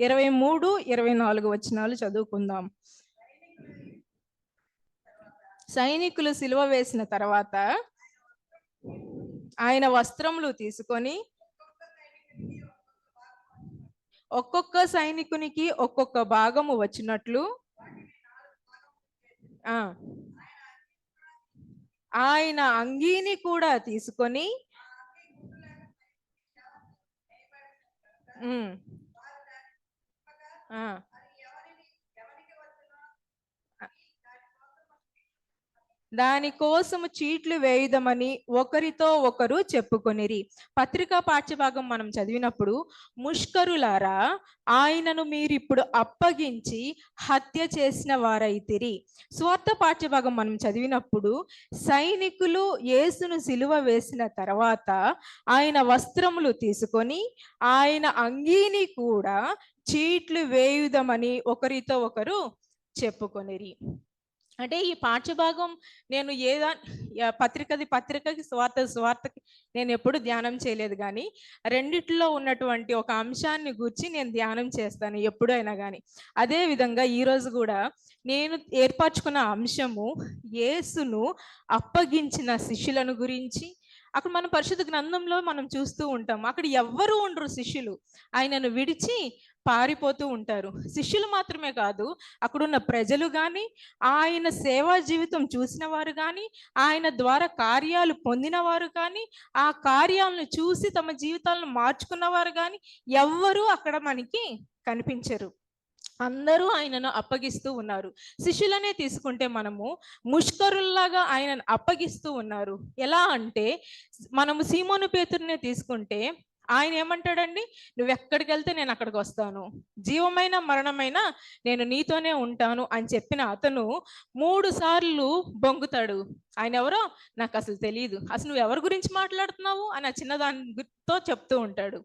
G: 23, 24 వచనాలు చదువుకుందాం. సైనికులు సిలువ వేసిన తర్వాత ఆయన వస్త్రములు తీసుకొని ఒక్కొక్క సైనికునికి ఒక్కొక్క భాగము వచ్చినట్లు ఆయన అంగీని కూడా తీసుకొని దానికోసము చీట్లు వేయుదమని ఒకరితో ఒకరు చెప్పుకొనిరి. పత్రికా పాఠ్యభాగం మనం చదివినప్పుడు, ముష్కరులారా, ఆయనను మీరిప్పుడు అప్పగించి హత్య చేసిన వారైతిరి. స్వార్థ పాఠ్యభాగం మనం చదివినప్పుడు, సైనికులు యేసును సిలువ వేసిన తర్వాత ఆయన వస్త్రములు తీసుకొని ఆయన అంగీని కూడా చీట్లు వేయుదమని ఒకరితో ఒకరు చెప్పుకొనిరి. అంటే ఈ పాఠ్యభాగం నేను పత్రికకి స్వార్థకి నేను ఎప్పుడు ధ్యానం చేయలేదు, కానీ రెండిట్లో ఉన్నటువంటి ఒక అంశాన్ని గురించి నేను ధ్యానం చేస్తాను ఎప్పుడైనా కానీ. అదే విధంగా ఈరోజు కూడా నేను ఏర్పరచుకున్న అంశము యేసును అప్పగించిన శిష్యులను గురించి. అక్కడ మనం పరిశుద్ధ గ్రంథంలో మనం చూస్తూ ఉంటాం, అక్కడ ఎవ్వరు ఉండరు శిష్యులు, ఆయనను విడిచి పారిపోతూ ఉంటారు. శిష్యులు మాత్రమే కాదు, అక్కడున్న ప్రజలు కానీ, ఆయన సేవా జీవితం చూసిన వారు కానీ, ఆయన ద్వారా కార్యాలు పొందిన వారు కానీ, ఆ కార్యాలను చూసి తమ జీవితాలను మార్చుకున్నవారు కానీ ఎవ్వరూ అక్కడ మనకి కనిపించరు. అందరూ ఆయనను అప్పగిస్తూ ఉన్నారు. శిష్యులనే తీసుకుంటే మనము ముష్కరుల్లాగా ఆయనను అప్పగిస్తూ ఉన్నారు. ఎలా అంటే, మనము సీమోను పేతురునే తీసుకుంటే ఆయన ఏమంటాడండి, నువ్వు ఎక్కడికి వెళ్తే నేను అక్కడికి వస్తాను, జీవమైన మరణమైన నేను నీతోనే ఉంటాను అని చెప్పిన అతను 3 సార్లు బొంగుతాడు. ఆయన ఎవరో నాకు అసలు తెలియదు, అసలు నువ్వు ఎవరి గురించి మాట్లాడుతున్నావు అని ఆ చిన్నదానితో చెప్తూ ఉంటాడు.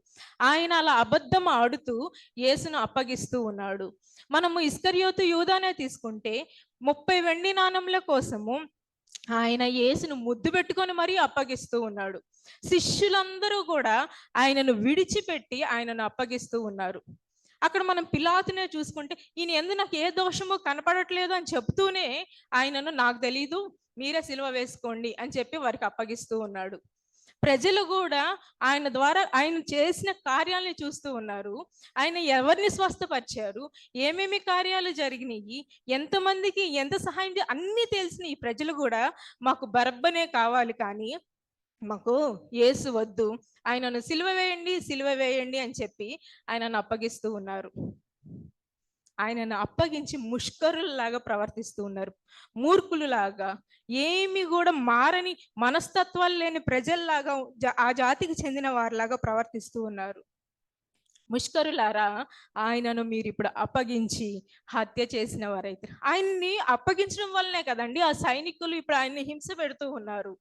G: ఆయన అలా అబద్ధం ఆడుతూ యేసును అప్పగిస్తూ ఉన్నాడు. మనము ఇస్కరియోతు యూదానే తీసుకుంటే 30 వెండి నాణముల కోసము ఆయన యేసును ముద్దు పెట్టుకొని మరీ అప్పగిస్తూ ఉన్నాడు. శిష్యులందరూ కూడా ఆయనను విడిచిపెట్టి ఆయనను అప్పగిస్తూ ఉన్నారు. అక్కడ మనం పిలాతునే చూసుకుంటే, ఈయన ఎందు నాకు ఏ దోషము కనపడట్లేదు అని చెప్తూనే ఆయనను నాకు తెలీదు, మీరే సిలువ వేసుకోండి అని చెప్పి వారికి అప్పగిస్తూ ఉన్నాడు. ప్రజలు కూడా ఆయన ద్వారా ఆయన చేసిన కార్యాలని చూస్తూ ఉన్నారు. ఆయన ఎవరిని స్వస్థపరిచారు, ఏమేమి కార్యాలు జరిగినాయి, ఎంతమందికి ఎంత సహాయం అన్నీ తెలిసిన ఈ ప్రజలు కూడా మాకు బరబ్బనే కావాలి, కానీ మాకు యేసు వద్దు, ఆయనను సిలువ వేయండి అని చెప్పి ఆయనను అప్పగిస్తూ ఉన్నారు. ఆయనను అప్పగించి ముష్కరుల్లాగా ప్రవర్తిస్తూ ఉన్నారు. మూర్ఖులులాగా, ఏమి కూడా మారని మనస్తత్వాలు లేని ప్రజల్లాగా, ఆ జాతికి చెందిన వారిలాగా ప్రవర్తిస్తూ ఉన్నారు. ముష్కరులారా, ఆయనను మీరు ఇప్పుడు అప్పగించి హత్య చేసిన వారైతే. ఆయన్ని అప్పగించడం వల్లనే కదండి ఆ సైనికులు ఇప్పుడు ఆయన్ని హింస పెడుతూ ఉన్నారు.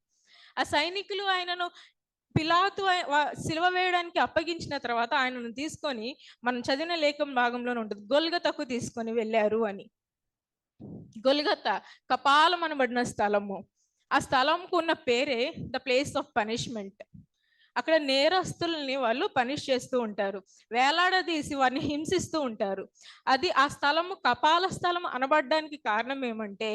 G: ఆ సైనికులు ఆయనను పిలాతు సిలువ వేయడానికి అప్పగించిన తర్వాత ఆయనను తీసుకొని, మనం చదివిన లేఖన భాగంలోనే ఉంటుంది, గొల్గొతకు తీసుకొని వెళ్ళారు అని. గొల్గొతా కపాలం అనబడిన స్థలము. ఆ స్థలంకు ఉన్న పేరే ద ప్లేస్ ఆఫ్ పనిష్మెంట్. అక్కడ నేరస్తుల్ని వాళ్ళు పనిష్ చేస్తూ ఉంటారు, వేలాడదీసి వారిని హింసిస్తూ ఉంటారు. అది ఆ స్థలము కపాల స్థలం అనబడడానికి కారణం ఏమంటే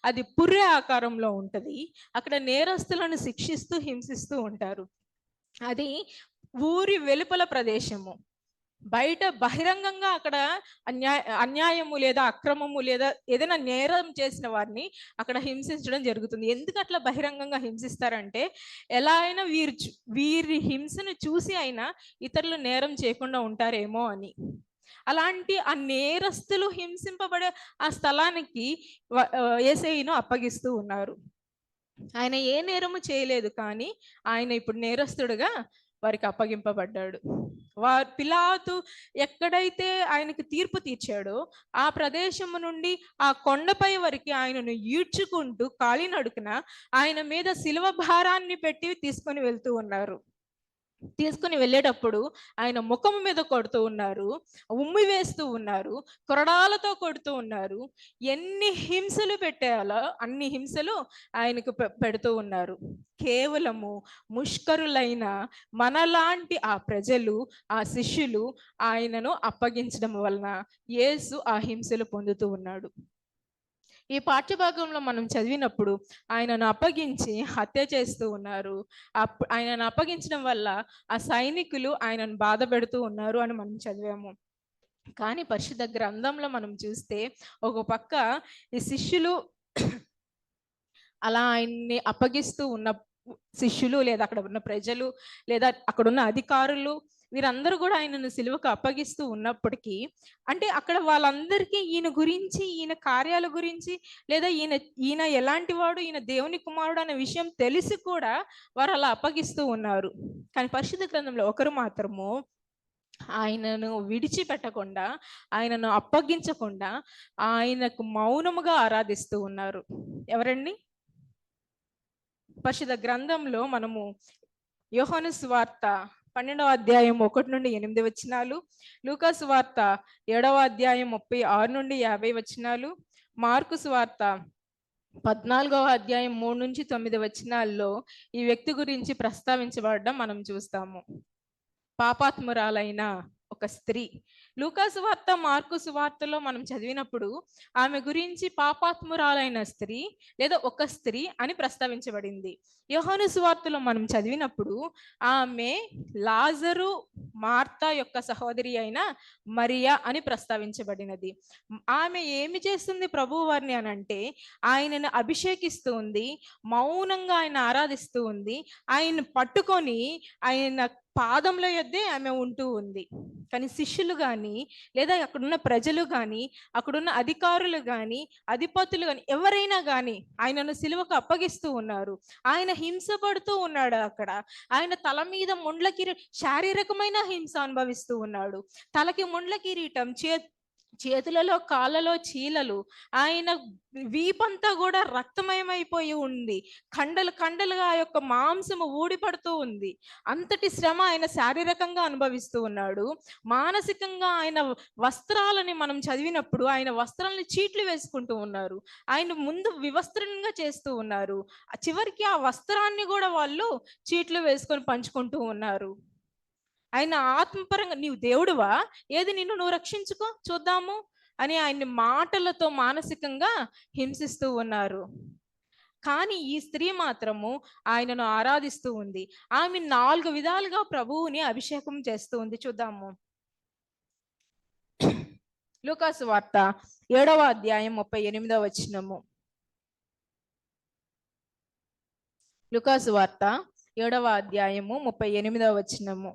G: అది పుర్రె ఆకారంలో ఉంటది. అక్కడ నేరస్తులను శిక్షిస్తూ హింసిస్తూ ఉంటారు. అది ఊరి వెలుపల ప్రదేశము. బయట బహిరంగంగా అక్కడ అన్యాయము లేదా అక్రమము లేదా ఏదైనా నేరం చేసిన వారిని అక్కడ హింసించడం జరుగుతుంది. ఎందుకు అట్లా బహిరంగంగా హింసిస్తారంటే ఎలా అయినా వీరి హింసను చూసి అయినా ఇతరులు నేరం చేయకుండా ఉంటారేమో అని. అలాంటి ఆ నేరస్తులు హింసింపబడే ఆ స్థలానికి యేసయ్యను అప్పగిస్తూ ఉన్నారు. ఆయన ఏ నేరము చేయలేదు, కానీ ఆయన ఇప్పుడు నేరస్తుడుగా వారికి అప్పగింపబడ్డాడు. పిలాతు ఎక్కడైతే ఆయనకు తీర్పు తీర్చాడో ఆ ప్రదేశము నుండి ఆ కొండపై వరకు ఆయనను ఈడ్చుకుంటూ కాలినడుకున ఆయన మీద శిలువ భారాన్ని పెట్టి తీసుకొని వెళ్తూ ఉన్నారు. తీసుకుని వెళ్ళేటప్పుడు ఆయన ముఖం మీద కొడుతూ ఉన్నారు, ఉమ్మి వేస్తూ ఉన్నారు, కొరడాలతో కొడుతూ ఉన్నారు. ఎన్ని హింసలు పెట్టాలో అన్ని హింసలు ఆయనకు పెడుతూ ఉన్నారు. కేవలము ముష్కరులైన మనలాంటి ఆ ప్రజలు, ఆ శిష్యులు ఆయనను అప్పగించడం వలన యేసు ఆ హింసలు పొందుతూ ఉన్నాడు. ఈ పాఠ్యభాగంలో మనం చదివినప్పుడు ఆయనను అప్పగించి హత్య చేస్తూ ఉన్నారు. ఆయనను అప్పగించడం వల్ల ఆ సైనికులు ఆయనను బాధ పెడుతూ ఉన్నారు అని మనం చదివాము. కానీ పరిశుద్ధ గ్రంథంలో మనం చూస్తే ఒక పక్క ఈ శిష్యులు అలా ఆయన్ని అప్పగిస్తూ ఉన్న శిష్యులు లేదా అక్కడ ఉన్న ప్రజలు లేదా అక్కడున్న అధికారులు వీరందరూ కూడా ఆయనను సిలువకు అప్పగిస్తూ ఉన్నప్పటికీ, అంటే అక్కడ వాళ్ళందరికీ ఈయన గురించి, ఈయన కార్యాల గురించి, లేదా ఈయన ఎలాంటి వాడు, ఈయన దేవుని కుమారుడు అనే విషయం తెలిసి కూడా వారు అలా అప్పగిస్తూ ఉన్నారు. కానీ పరిశుద్ధ గ్రంథంలో ఒకరు మాత్రము ఆయనను విడిచిపెట్టకుండా, ఆయనను అప్పగించకుండా ఆయనకు మౌనముగా ఆరాధిస్తూ ఉన్నారు. ఎవరండి? పరిశుద్ధ గ్రంథంలో మనము యోహాను సువార్త 12వ అధ్యాయం 1 నుండి 8 వచనాలు, లూకా సువార్త 7వ అధ్యాయం 36 నుండి 50 వచనాలు, మార్కు సువార్త 14వ అధ్యాయం 3 నుంచి 9 వచనాల్లో ఈ వ్యక్తి గురించి ప్రస్తావించబడడం మనం చూస్తాము. పాపాత్మురాలైన ఒక స్త్రీ. లూకా సువార్త, మార్కు సువార్తలో మనం చదివినప్పుడు ఆమె గురించి పాపాత్మురాలైన స్త్రీ లేదా ఒక స్త్రీ అని ప్రస్తావించబడింది. యోహాను సువార్తలో మనం చదివినప్పుడు ఆమె లాజరు, మార్తా యొక్క సహోదరి అయిన మరియా అని ప్రస్తావించబడినది. ఆమె ఏమి చేస్తుంది ప్రభు వారిని అని అంటే ఆయనను అభిషేకిస్తూ ఉంది, మౌనంగా ఆయన ఆరాధిస్తూ ఉంది, ఆయన పట్టుకొని ఆయన పాదంలో యొద్దే ఆమె ఉంటూ ఉంది. కానీ శిష్యులు కానీ లేదా అక్కడున్న ప్రజలు కానీ అక్కడున్న అధికారులు కానీ అధిపతులు కానీ ఎవరైనా కానీ ఆయనను సిలువకు అప్పగిస్తూ ఉన్నారు. ఆయన హింసపడుతూ ఉన్నాడు. అక్కడ ఆయన తల మీద ముండ్ల శారీరకమైన హింస అనుభవిస్తూ ఉన్నాడు. తలకి ముండ్ల కిరీటం, చేతులలో కాళ్ళలో చీలలు, ఆయన వీపంతా కూడా రక్తమయమైపోయి ఉంది, కండలుగా ఆ యొక్క మాంసము ఊడిపడుతూ ఉంది. అంతటి శ్రమ ఆయన శారీరకంగా అనుభవిస్తూ ఉన్నాడు. మానసికంగా ఆయన వస్త్రాలని మనం చదివినప్పుడు ఆయన వస్త్రాలని చీట్లు వేసుకుంటూ ఉన్నారు. ఆయన ముందు వివస్త్రంగా చేస్తూ ఉన్నారు. చివరికి ఆ వస్త్రాన్ని కూడా వాళ్ళు చీట్లు వేసుకొని పంచుకుంటూ ఉన్నారు. ఆయన ఆత్మపరంగా నీవు దేవుడువా, ఏది నువ్వు రక్షించుకో చూద్దాము అని ఆయన్ని మాటలతో మానసికంగా హింసిస్తూ ఉన్నారు. కానీ ఈ స్త్రీ మాత్రము ఆయనను ఆరాధిస్తూ ఉంది. ఆమె 4 విధాలుగా ప్రభువుని అభిషేకం చేస్తూ ఉంది. చూద్దాము. లూకా సువార్త 7వ అధ్యాయం 38వ వచనము. లూకా సువార్త 7వ అధ్యాయము 38వ వచనము.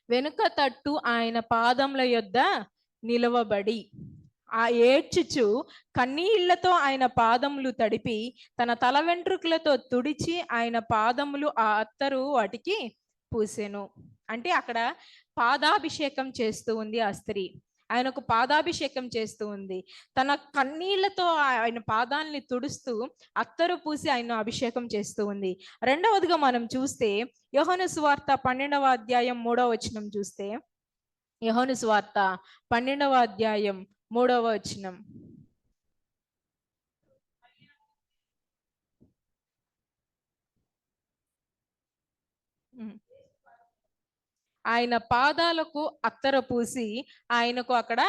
G: వెనుక తట్టు ఆయన పాదముల యొద్ద నిలవబడి ఆ ఏడ్చుచు కన్నీళ్లతో ఆయన పాదములు తడిపి తన తల వెంట్రుకలతో తుడిచి ఆయన పాదములు ఆ అత్తరు వాటికి పూసెను. అంటే అక్కడ పాదాభిషేకం చేస్తూ ఉంది ఆ స్త్రీ. ఆయనకు పాదాభిషేకం చేస్తూ ఉంది. తన కన్నీళ్లతో ఆయన పాదాలని తుడుస్తూ అత్తరు పూసి ఆయన అభిషేకం చేస్తూ ఉంది. రెండవదిగా మనం చూస్తే యోహాను సువార్త 12వ అధ్యాయం 3వ వచనం చూస్తే, యోహాను సువార్త 12వ అధ్యాయం 3వ వచనం. ఆయన పాదాలకు అత్తర పూసి ఆయనకు అక్కడ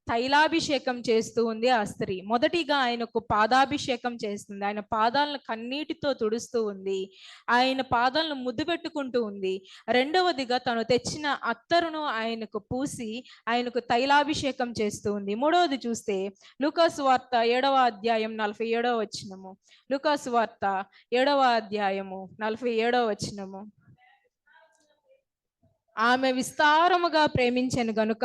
G: తైలాభిషేకం చేస్తూ ఉంది ఆ స్త్రీ. మొదటిగా ఆయనకు పాదాభిషేకం చేస్తుంది. ఆయన పాదాలను కన్నీటితో తుడుస్తూ ఉంది. ఆయన పాదాలను ముద్దు పెట్టుకుంటూ ఉంది. రెండవదిగా తను తెచ్చిన అత్తరును ఆయనకు పూసి ఆయనకు తైలాభిషేకం చేస్తూ ఉంది. మూడవది చూస్తే లూకాసు వార్త 7వ అధ్యాయం 47వ వచనము. లూకాసు వార్త 7వ అధ్యాయము 47వ వచనము. ఆమె విస్తారముగా ప్రేమించెను గనుక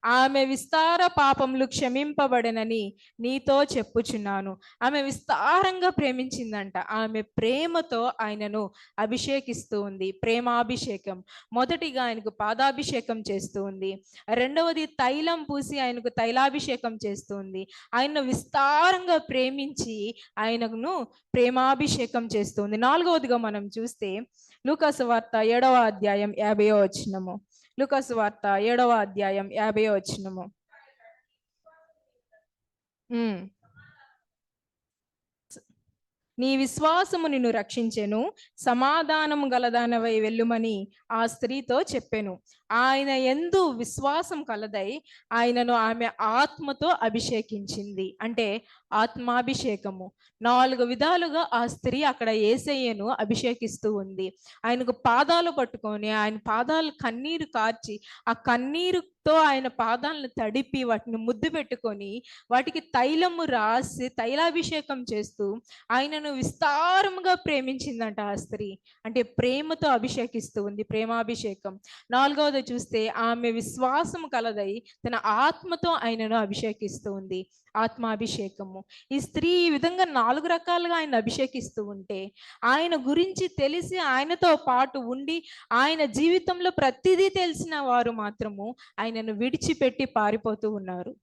G: ఆమె విస్తార పాపములు క్షమింపబడనని నీతో చెప్పుచున్నాను. ఆమె విస్తారంగా ప్రేమించిందంట. ఆమె ప్రేమతో ఆయనను అభిషేకిస్తూ ఉంది. ప్రేమాభిషేకం. మొదటిగా ఆయనకు పాదాభిషేకం చేస్తూ ఉంది. రెండవది తైలం పూసి ఆయనకు తైలాభిషేకం చేస్తూ ఉంది. ఆయన విస్తారంగా ప్రేమించి ఆయనను ప్రేమాభిషేకం చేస్తుంది. నాలుగవదిగా మనం చూస్తే లూకాసు వార్త 7వ అధ్యాయం 50వ వచనము. లూకాసు వార్త 7వ అధ్యాయం 50వ వచనము. నీ విశ్వాసము నిన్ను రక్షించెను, సమాధానము గలదానవై వెళ్ళుమని ఆ స్త్రీతో చెప్పెను. ఆయన యందు విశ్వాసం కలదై ఆయనను ఆమె ఆత్మతో అభిషేకించింది. అంటే ఆత్మాభిషేకము. 4 విధాలుగా ఆ స్త్రీ అక్కడ యేసయ్యను అభిషేకిస్తూ ఉంది. ఆయనకు పాదాలు పట్టుకొని ఆయన పాదాలు కన్నీరు కార్చి ఆ కన్నీరుతో ఆయన పాదాలను తడిపి వాటిని ముద్దు పెట్టుకొని వాటికి తైలము రాసి తైలాభిషేకం చేస్తూ ఆయనను విస్తారముగా ప్రేమించిందంట ఆ స్త్రీ. అంటే ప్రేమతో అభిషేకిస్తూ ఉంది. ప్రేమాభిషేకం. నాలుగవది చూస్తే ఆమె విశ్వాసము కలదై తన ఆత్మతో ఆయనను అభిషేకిస్తూ ఉంది. ఆత్మాభిషేకము. ఈ స్త్రీ ఈ విధంగా 4 రకాలుగా ఆయన అభిషేకిస్తూ ఉంటే ఆయన గురించి తెలిసి ఆయనతో పాటు ఉండి ఆయన జీవితంలో ప్రతిదీ తెలిసిన వారు మాత్రము ఆయనను విడిచిపెట్టి పారిపోతూ ఉన్నారు.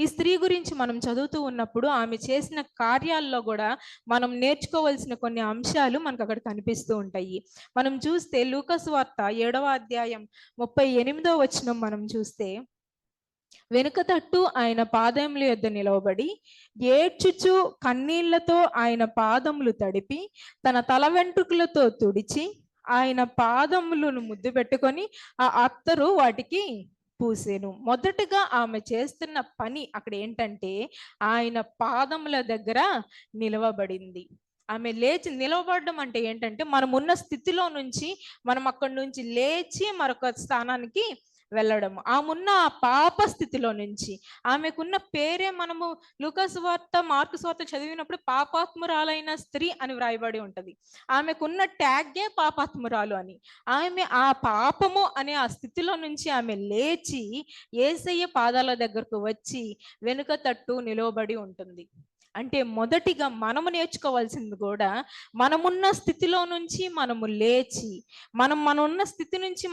G: ఈ స్త్రీ గురించి మనం చదువుతూ ఉన్నప్పుడు ఆమె చేసిన కార్యాల్లో కూడా మనం నేర్చుకోవాల్సిన కొన్ని అంశాలు మనకు అక్కడ కనిపిస్తూ ఉంటాయి. మనం చూస్తే లూకాసు వార్త 7వ అధ్యాయం 38వ వచనం మనం చూస్తే, వెనుక తట్టు ఆయన పాదముల యొద్ద నిలవబడి ఏడ్చుచు కన్నీళ్లతో ఆయన పాదములు తడిపి తన తల వెంట్రుకలతో తుడిచి ఆయన పాదములను ముద్దు పెట్టుకొని ఆ అత్తరు వాటికి పూసెను. మొదటగా ఆమె చేస్తున్న పని అక్కడ ఏంటంటే ఆయన పాదముల దగ్గర నిలవబడింది. ఆమె లేచి నిలవబడడం అంటే ఏంటంటే మనం ఉన్న స్థితిలో నుంచి మనం అక్కడి నుంచి లేచి మరొక స్థానానికి వెళ్ళడము. ఆమెన్న ఆ పాప స్థితిలో నుంచి ఆమెకున్న పేరే మనము లూకాసు వార్త మార్కు వార్త చదివినప్పుడు పాపాత్మురాలైన స్త్రీ అని వ్రాయబడి ఉంటది. ఆమెకున్న ట్యాగే పాపాత్మురాలు అని. ఆమె ఆ పాపము అనే ఆ స్థితిలో నుంచి ఆమె లేచి యేసయ్య పాదాల దగ్గరకు వచ్చి వెనుక తట్టు నిలవబడి ఉంటుంది. అంటే మొదటిగా మనము నేర్చుకోవాల్సింది కూడా మనమున్న స్థితిలో నుంచి మనము లేచి మన ఉన్న స్థితి నుంచి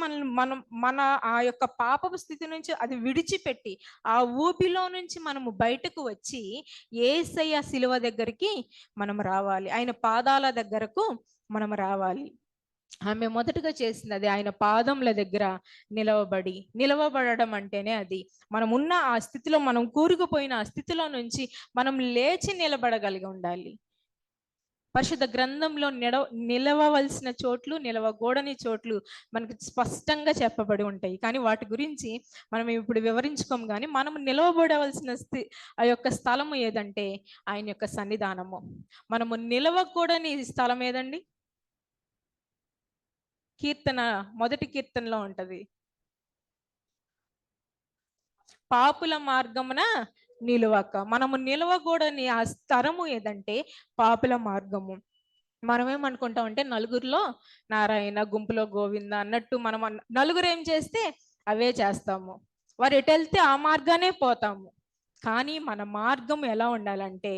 G: మన ఆ యొక్క పాపపు స్థితి నుంచి అది విడిచిపెట్టి ఆ ఊపిలో నుంచి మనము బయటకు వచ్చి యేసయ్య శిలువ దగ్గరికి మనం రావాలి. ఆయన పాదాల దగ్గరకు మనం రావాలి. ఆమె మొదటగా చేసింది అది. ఆయన పాదముల దగ్గర నిలవబడడం అంటేనే అది. మనం ఉన్న ఆ స్థితిలో, మనం కూరుకుపోయిన ఆ స్థితిలో నుంచి మనం లేచి నిలబడగలిగి ఉండాలి. పరిశుద్ధ గ్రంథంలో నిలవవలసిన చోట్లు, నిలవకూడని చోట్లు మనకి స్పష్టంగా చెప్పబడి ఉంటాయి. కానీ వాటి గురించి మనం ఇప్పుడు వివరించుకోము. కానీ మనం నిలవబడవలసిన ఆ యొక్క స్థలము ఏదంటే ఆయన యొక్క సన్నిధానము. మనము నిలవకూడని స్థలం ఏదండి? కీర్తన 1వ కీర్తనలో ఉంటది, పాపుల మార్గమున నిలువక. మనము నిలవకూడని ఆ స్థలము ఏదంటే పాపుల మార్గము. మనమేమనుకుంటాం అంటే నలుగురిలో నారాయణ, గుంపులో గోవింద అన్నట్టు మనం నలుగురు ఏం చేస్తే అవే చేస్తాము. వారు ఎటు వెళ్తే ఆ మార్గానే పోతాము. కానీ మన మార్గం ఎలా ఉండాలంటే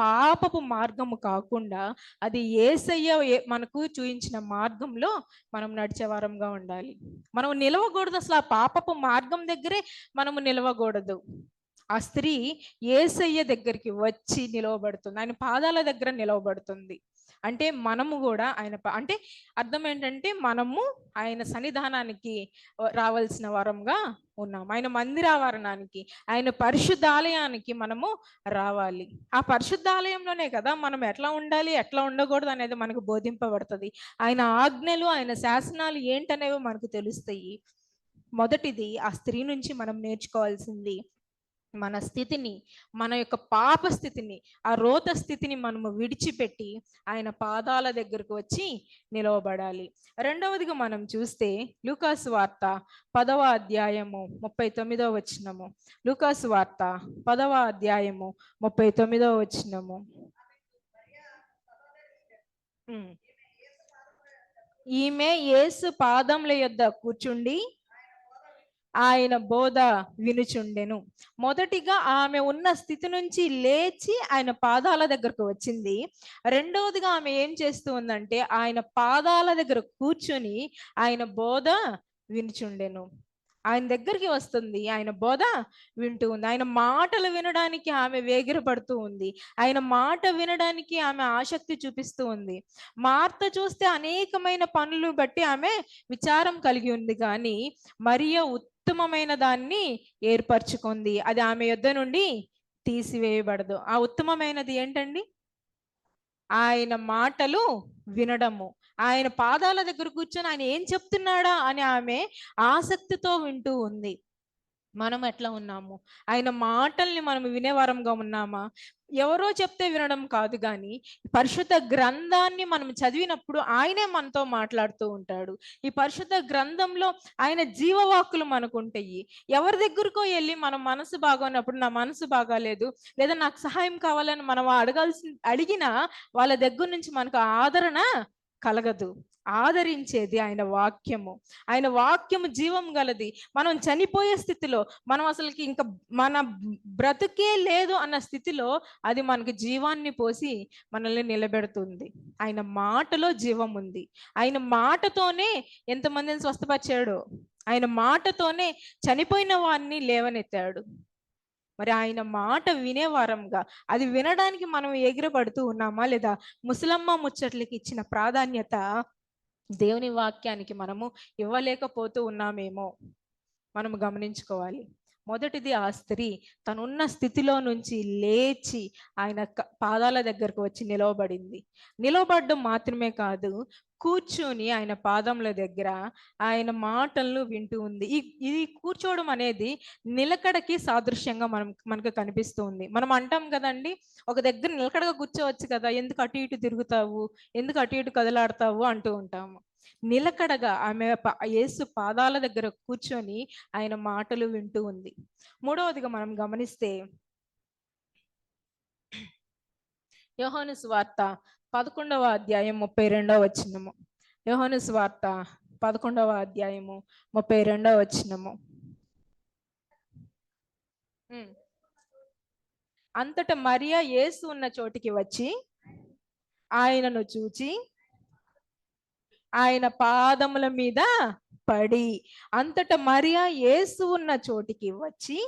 G: పాపపు మార్గము కాకుండా అది యేసయ్య మనకు చూపించిన మార్గంలో మనం నడిచే వారంగా ఉండాలి. మనం నిలవకూడదు, అసలు ఆ పాపపు మార్గం దగ్గరే మనము నిలవకూడదు. ఆ స్త్రీ యేసయ్య దగ్గరికి వచ్చి నిలవబడుతుంది, ఆయన పాదాల దగ్గర నిలవబడుతుంది. అంటే మనము కూడా ఆయన అంటే అర్థం ఏంటంటే మనము ఆయన సన్నిధానానికి రావాల్సిన వారంగా ఉన్నాం. ఆయన మందిరావరణానికి, ఆయన పరిశుద్ధాలయానికి మనము రావాలి. ఆ పరిశుద్ధాలయంలోనే కదా మనం ఎట్లా ఉండాలి, ఎట్లా ఉండకూడదు అనేది మనకు బోధింపబడుతుంది. ఆయన ఆజ్ఞలు, ఆయన శాసనాలు ఏంటనేవి మనకు తెలుస్తాయి. మొదటిది ఆ స్త్రీ నుంచి మనం నేర్చుకోవాల్సింది మన స్థితిని, మన యొక్క పాప స్థితిని, ఆ రోత స్థితిని మనము విడిచిపెట్టి ఆయన పాదాల దగ్గరకు వచ్చి నిలవబడాలి. రెండవదిగా మనం చూస్తే లూకాసు వార్త 10వ అధ్యాయము 39వ వచనము. లూకాసు వార్త 10వ అధ్యాయము 39వ వచనము. ఈమె యేసు పాదముల యొద్ద కూర్చుండి ఆయన బోధ వినుచుండెను. మొదటిగా ఆమె ఉన్న స్థితి నుంచి లేచి ఆయన పాదాల దగ్గరకు వచ్చింది. రెండవదిగా ఆమె ఏం చేస్తూ ఉందంటే ఆయన పాదాల దగ్గర కూర్చొని ఆయన బోధ వినుచుండెను. ఆయన దగ్గరికి వస్తుంది, ఆయన బోధ వింటూ ఉంది. ఆయన మాటలు వినడానికి ఆమె వేగిరపడుతూ ఉంది. ఆయన మాట వినడానికి ఆమె ఆసక్తి చూపిస్తూ ఉంది. మార్త చూస్తే అనేకమైన పనులు బట్టి ఆమె విచారం కలిగి ఉంది, కానీ మరియ ఉత్తమమైన దాన్ని ఏర్పరచుకుంది. అది ఆమె యొద్ద నుండి తీసివేయబడదు. ఆ ఉత్తమమైనది ఏంటండి? ఆయన మాటలు వినడము. ఆయన పాదాల దగ్గర కూర్చొని ఆయన ఏం చెప్తున్నాడా అని ఆమె ఆసక్తితో వింటూ ఉంది. మనం ఎట్లా ఉన్నాము? ఆయన మాటల్ని మనం వినేవారంగా ఉన్నామా? ఎవరో చెప్తే వినడం కాదు, కానీ పరిశుద్ధ గ్రంథాన్ని మనం చదివినప్పుడు ఆయనే మనతో మాట్లాడుతూ ఉంటాడు. ఈ పరిశుద్ధ గ్రంథంలో ఆయన జీవవాక్కులు మనకు ఉంటాయి. ఎవరి దగ్గరకో వెళ్ళి మనం మనసు బాగోనప్పుడు, నా మనసు బాగాలేదు లేదా నాకు సహాయం కావాలని మనం అడిగినా వాళ్ళ దగ్గర నుంచి మనకు ఆదరణ కలగదు. ఆదరించేది ఆయన వాక్యము. ఆయన వాక్యము జీవం గలది. మనం చనిపోయే స్థితిలో, మనం అసలుకి ఇంకా మన బ్రతుకే లేదు అన్న స్థితిలో అది మనకు జీవాన్ని పోసి మనల్ని నిలబెడుతుంది. ఆయన మాటలో జీవం ఉంది. ఆయన మాటతోనే ఎంతమందిని స్వస్థపరిచాడు. ఆయన మాటతోనే చనిపోయిన వారిని లేవనెత్తాడు. మరి ఆయన మాట వినేవారంగా, అది వినడానికి మనం ఎగిరపడుతూ ఉన్నామా లేదా? ముసలమ్మ ముచ్చట్లకి ఇచ్చిన ప్రాధాన్యత దేవుని వాక్యానికి మనము ఇవ్వలేకపోతూ ఉన్నామేమో మనము గమనించుకోవాలి. మొదటిది, ఆ స్త్రీ తనున్న స్థితిలో నుంచి లేచి ఆయన పాదాల దగ్గరకు వచ్చి నిలవబడింది. నిలవబడడం మాత్రమే కాదు, కూర్చొని ఆయన పాదముల దగ్గర ఆయన మాటలను వింటూ ఉంది. ఇది కూర్చోవడం అనేది నిలకడకి సాదృశ్యంగా మనకు కనిపిస్తుంది. మనం అంటాం కదండి, ఒక దగ్గర నిలకడగా కూర్చోవచ్చు కదా, ఎందుకు అటు ఇటు తిరుగుతావు, ఎందుకు అటు ఇటు కదలాడతావు అంటూ ఉంటాము. నిలకడగా ఆమె యేసు పాదాల దగ్గర కూర్చొని ఆయన మాటలు వింటూ ఉంది. మూడవదిగా మనం గమనిస్తే యోహాను సువార్త 11వ అధ్యాయం 32వ వచనము. యోహాను సువార్త 11వ అధ్యాయము 32వ వచనము. అంతటా మరియా యేసు ఉన్న చోటికి వచ్చి ఆయనను చూచి ఆయన పాదముల మీద పడి. అంతటా మరియా యేసు ఉన్న చోటికి వచ్చి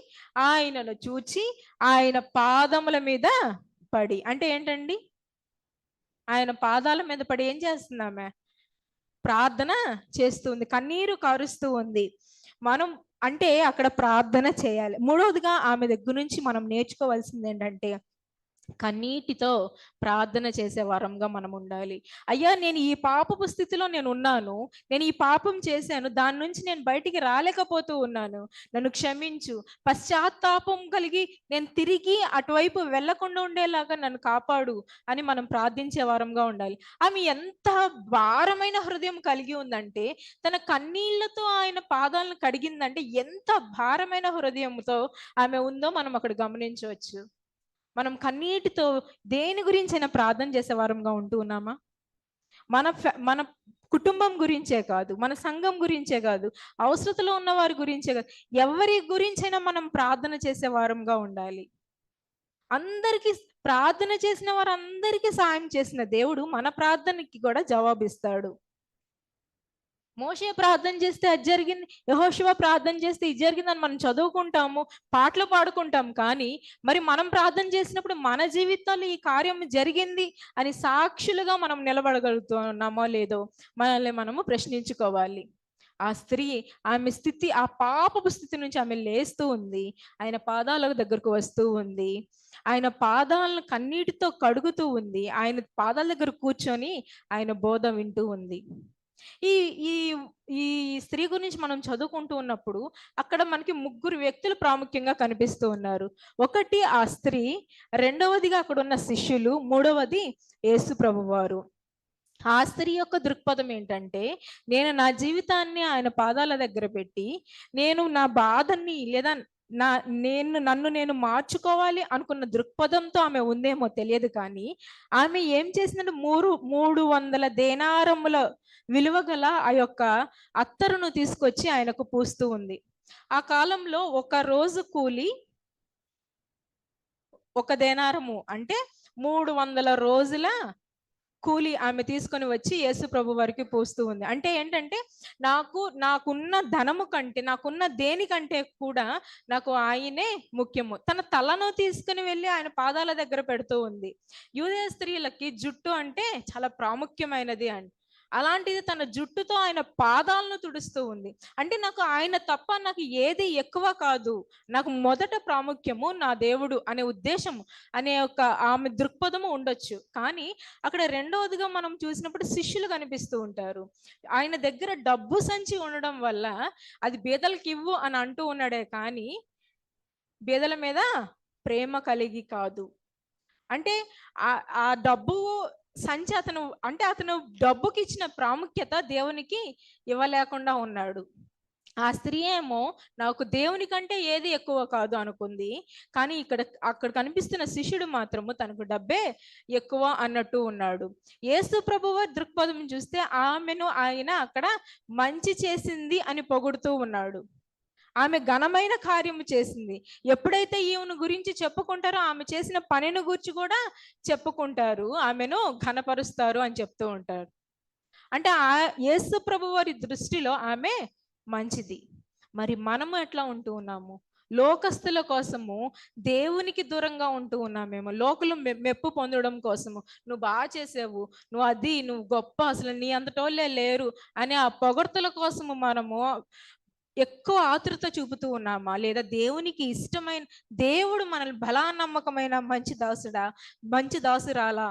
G: ఆయనను చూచి ఆయన పాదముల మీద పడి. అంటే ఏంటండి? ఆయన పాదాల మీద పడి ఏం చేస్తుంది? ఆమె ప్రార్థన చేస్తుంది, కన్నీరు కారుస్తూ ఉంది. మనం అంటే అక్కడ ప్రార్థన చేయాలి. మూడవదిగా ఆమె దగ్గర నుంచి మనం నేర్చుకోవాల్సింది ఏంటంటే కన్నీటితో ప్రార్థన చేసే వరంగా మనం ఉండాలి. అయ్యా, నేను ఈ పాపపు స్థితిలో నేను ఉన్నాను, నేను ఈ పాపం చేశాను, దాని నుంచి నేను బయటికి రాలేకపోతూ ఉన్నాను, నన్ను క్షమించు, పశ్చాత్తాపం కలిగి నేను తిరిగి అటువైపు వెళ్లకుండా ఉండేలాగా నన్ను కాపాడు అని మనం ప్రార్థించే వరంగా ఉండాలి. ఆమె ఎంత భారమైన హృదయం కలిగి ఉందంటే, తన కన్నీళ్లతో ఆయన పాదాలను కడిగిందంటే ఎంత భారమైన హృదయంతో ఆమె ఉందో మనం అక్కడ గమనించవచ్చు. మనం కన్నీటితో దేని గురించైనా ప్రార్థన చేసే వారంగా ఉంటూ ఉన్నామా? మన కుటుంబం గురించే కాదు, మన సంఘం గురించే కాదు, అవసరతలో ఉన్న వారి గురించే కాదు, ఎవరి గురించైనా మనం ప్రార్థన చేసే వారంగా ఉండాలి. అందరికీ ప్రార్థన చేసిన వారందరికీ సాయం చేసిన దేవుడు మన ప్రార్థనకి కూడా జవాబిస్తాడు. మోషే ప్రార్థన చేస్తే అది జరిగింది, యెహోషువ ప్రార్థన చేస్తే ఇది జరిగిందని మనం చదువుకుంటాము, పాటలు పాడుకుంటాం. కానీ మరి మనం ప్రార్థన చేసినప్పుడు మన జీవితాల్లో ఈ కార్యం జరిగింది అని సాక్షులుగా మనం నిలబడగలుగుతున్నామో లేదో మనల్ని మనము ప్రశ్నించుకోవాలి. ఆ స్త్రీ ఆమె స్థితి, ఆ పాపపు స్థితి నుంచి ఆమె లేస్తూ ఉంది, ఆయన పాదాల దగ్గరకు వస్తూ ఉంది, ఆయన పాదాలను కన్నీటితో కడుగుతూ ఉంది, ఆయన పాదాల దగ్గర కూర్చొని ఆయన బోధ వింటూ ఉంది. ఈ ఈ ఈ స్త్రీ గురించి మనం చదువుకుంటూ ఉన్నప్పుడు అక్కడ మనకి ముగ్గురు వ్యక్తులు ప్రాముఖ్యంగా కనిపిస్తూ ఉన్నారు. ఒకటి ఆ స్త్రీ, రెండవదిగా అక్కడ ఉన్న శిష్యులు, మూడవది యేసు ప్రభువారు. ఆ స్త్రీ యొక్క దృక్పథం ఏంటంటే, నేను నా జీవితాన్ని ఆయన పాదాల దగ్గర పెట్టి, నేను నా బాధని లేదా నన్ను నేను మార్చుకోవాలి అనుకున్న దృక్పథంతో ఆమె ఉందేమో తెలియదు. కానీ ఆమె ఏం చేసిందంటే 300 దేనారముల విలువ గల ఆ యొక్క అత్తరును తీసుకొచ్చి ఆయనకు పూస్తూ ఉంది. ఆ కాలంలో ఒక రోజు కూలి 1 దేనారము అంటే 300 రోజుల కూలి ఆమె తీసుకొని వచ్చి యేసు ప్రభు వారికి పూస్తూ ఉంది. అంటే ఏంటంటే, నాకున్న ధనము కంటే, నాకున్న దేనికంటే కూడా నాకు ఆయనే ముఖ్యము. తన తలను తీసుకుని వెళ్ళి ఆయన పాదాల దగ్గర పెడుతూ ఉంది. యూదయ స్త్రీలకి జుట్టు అంటే చాలా ప్రాముఖ్యమైనది అని, అలాంటిది తన జుట్టుతో ఆయన పాదాలను తుడుస్తూ ఉంది. అంటే నాకు ఆయన తప్ప నాకు ఏది ఎక్కువ కాదు, నాకు మొదట ప్రాముఖ్యము నా దేవుడు అనే ఉద్దేశము అనే ఒక ఆమె దృక్పథము ఉండొచ్చు. కానీ అక్కడ రెండవదిగా మనం చూసినప్పుడు శిష్యులు కనిపిస్తూ ఉంటారు. ఆయన దగ్గర డబ్బు సంచి ఉండడం వల్ల అది బేదలకు ఇవ్వు అని అంటూ ఉన్నాడే కానీ బేదల మీద ప్రేమ కలిగి కాదు. అంటే ఆ డబ్బు సంచి అతను డబ్బుకి ఇచ్చిన ప్రాముఖ్యత దేవునికి ఇవ్వలేకుండా ఉన్నాడు. ఆ స్త్రీ ఏమో నాకు దేవుని కంటే ఏది ఎక్కువ కాదు అనుకుంది. కానీ అక్కడ కనిపిస్తున్న శిష్యుడు మాత్రము తనకు డబ్బే ఎక్కువ అన్నట్టు ఉన్నాడు. యేసు ప్రభువు దృక్పథం చూస్తే ఆమెను ఆయన అక్కడ మంచి చేసింది అని పొగుడుతూ ఉన్నాడు. ఆమె ఘనమైన కార్యము చేసింది. ఎప్పుడైతే ఈమెను గురించి చెప్పుకుంటారో ఆమె చేసిన పనిని గురించి కూడా చెప్పుకుంటారు, ఆమెను ఘనపరుస్తారు అని చెప్తూ ఉంటారు. అంటే యేసు ప్రభు వారి దృష్టిలో ఆమె మంచిది. మరి మనము ఎట్లా ఉంటూ ఉన్నాము? లోకస్తుల కోసము దేవునికి దూరంగా ఉంటూ ఉన్నామేమో, లోకులు మెప్పు పొందడం కోసము, నువ్వు బాగా చేసావు, నువ్వు గొప్ప, అసలు నీ అంతటోళ్ళే లేరు అనే ఆ పొగడ్తల కోసము మనము ఎక్కువ ఆతృత చూపుతూ ఉన్నామా? లేదా దేవునికి ఇష్టమైన దేవుడు మనల్ని బలానమ్మకమైన మంచి దాసుడా, మంచి దాసురాలా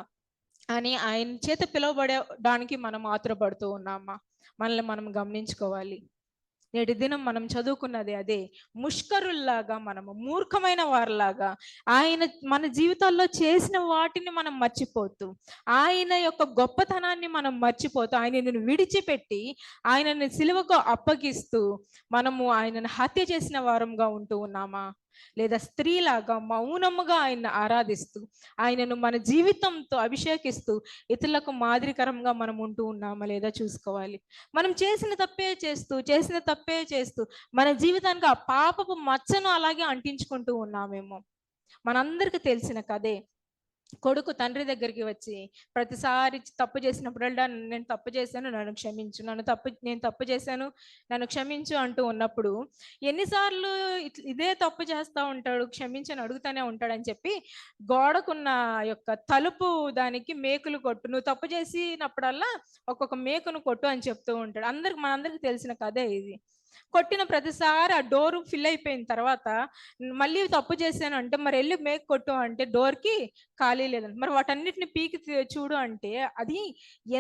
G: అని ఆయన చేత పిలువబడడానికి మనం ఆతురపడుతూ ఉన్నామా? మనల్ని మనం గమనించుకోవాలి. నేటి దినం మనం చదువుకున్నది అదే. ముష్కరుల్లాగా, మనము మూర్ఖమైన వారిలాగా ఆయన మన జీవితాల్లో చేసిన వాటిని మనం మర్చిపోతూ, ఆయన యొక్క గొప్పతనాన్ని మనం మర్చిపోతూ, ఆయనను విడిచిపెట్టి ఆయనని సిలువకు అప్పగిస్తూ మనము ఆయనను హత్య చేసిన వారంగా ఉంటూ ఉన్నామా? లేదా స్త్రీలాగా మౌనముగా ఆయన్ని ఆరాధిస్తూ ఆయనను మన జీవితంతో అభిషేకిస్తూ ఇతరులకు మాదిరికరంగా మనం ఉంటూ ఉన్నామా లేదా చూసుకోవాలి. మనం చేసిన తప్పే చేస్తూ మన జీవితానికి ఆ పాపపు మచ్చను అలాగే అంటించుకుంటూ ఉన్నామేమో. మనందరికీ తెలిసిన కథే. కొడుకు తండ్రి దగ్గరికి వచ్చి ప్రతిసారి తప్పు చేసినప్పుడల్లా నేను తప్పు చేశాను, నన్ను క్షమించు, నేను తప్పు చేశాను, నన్ను క్షమించు అంటూ ఉన్నప్పుడు ఎన్నిసార్లు ఇదే తప్పు చేస్తూ ఉంటాడు, క్షమించని అడుగుతానే ఉంటాడని చెప్పి గోడకున్న యొక్క తలుపు దానికి మేకులు కొట్టు, నువ్వు తప్పు చేసినప్పుడల్లా ఒక్కొక్క మేకును కొట్టు అని చెప్తూ ఉంటాడు. మనందరికి తెలిసిన కథే ఇది. కొట్టిన ప్రతిసారి ఆ డోర్ ఫిల్ అయిపోయిన తర్వాత మళ్ళీ తప్పు చేశాను అంటే, మరి వెళ్ళి మేక్ కొట్టు అంటే డోర్కి ఖాళీ లేదండి. మరి వాటన్నిటిని పీకి చూడు అంటే అది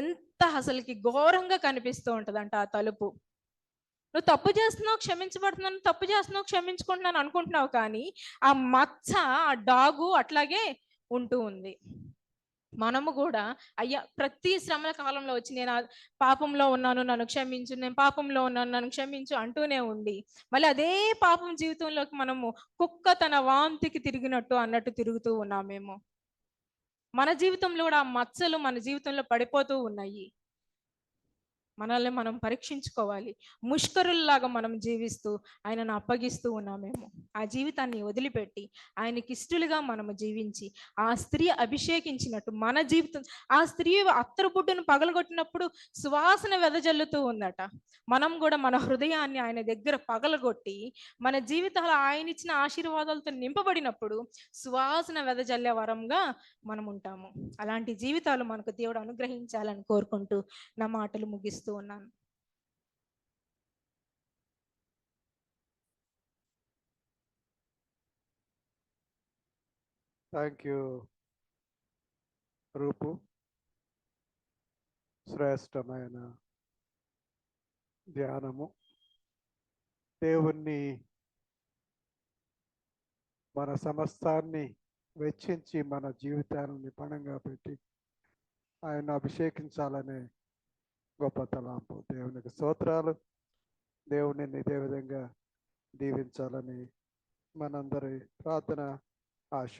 G: ఎంత అసలుకి ఘోరంగా కనిపిస్తూ ఉంటదంట ఆ తలుపు. నువ్వు తప్పు చేస్తున్నావు క్షమించబడుతున్నాను, తప్పు చేస్తున్నావు క్షమించుకుంటున్నాను అనుకుంటున్నావు, కానీ ఆ మచ్చ, ఆ డాగు అట్లాగే ఉంటూ ఉంది. మనము కూడా అయ్యా ప్రతి శ్రమల కాలంలో వచ్చి నేను పాపంలో ఉన్నాను నన్ను క్షమించు, నేను పాపంలో ఉన్నాను నన్ను క్షమించు అంటూనే ఉండి మళ్ళీ అదే పాపం జీవితంలోకి మనము కుక్క తన వాంతికి తిరిగినట్టు అన్నట్టు తిరుగుతూ ఉన్నామేమో. మన జీవితంలో కూడా ఆ మచ్చలు మన జీవితంలో పడిపోతూ ఉన్నాయి. మనల్ని మనం పరీక్షించుకోవాలి. ముష్కరుల్లాగా మనం జీవిస్తూ ఆయనను అప్పగిస్తూ ఉన్నామేమో. ఆ జీవితాన్ని వదిలిపెట్టి ఆయనకి ఇష్టలుగా మనము జీవించి ఆ స్త్రీ అభిషేకించినట్టు మన జీవితం, ఆ స్త్రీ అత్తరు బుడ్డును పగలగొట్టినప్పుడు సువాసన వెదజల్లుతూ ఉందట. మనం కూడా మన హృదయాన్ని ఆయన దగ్గర పగలగొట్టి మన జీవితాలు ఆయన ఇచ్చిన ఆశీర్వాదాలతో నింపబడినప్పుడు సువాసన వెదజల్లే వరంగా మనం ఉంటాము. అలాంటి జీవితాలు మనకు దేవుడు అనుగ్రహించాలని కోరుకుంటూ నా మాటలు ముగిస్తూ ఉన్నాను.
A: థ్యాంక్ యూ రూపు. శ్రేష్టమైన ధ్యానము. దేవుణ్ణి మన సమస్తాన్ని వెచ్చించి మన జీవితాలని పణంగా పెట్టి ఆయన అభిషేకించాలనే గొప్ప తలాంపు. దేవునికి స్తోత్రాలు. దేవుని ఇదే విధంగా దీవించాలని మనందరి ప్రార్థన, ఆశ.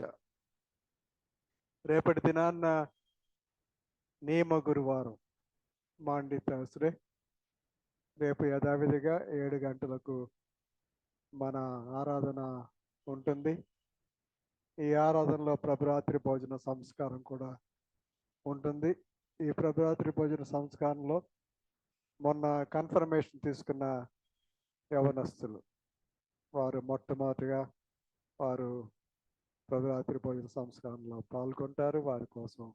A: రేపటి దినాన్న నియమ గురువారం మాండి థర్స్డే. రేపు యథావిధిగా 7 గంటలకు మన ఆరాధన ఉంటుంది. ఈ ఆరాధనలో ప్రభరాత్రి భోజన సంస్కారం కూడా ఉంటుంది. ఈ ప్రభరాత్రి భోజన సంస్కారంలో మొన్న కన్ఫర్మేషన్ తీసుకున్న యవనస్తులు వారు మొట్టమొదటిగా వారు ప్రభరాత్రి భోజన సంస్కారంలో పాల్గొంటారు. వారి కోసం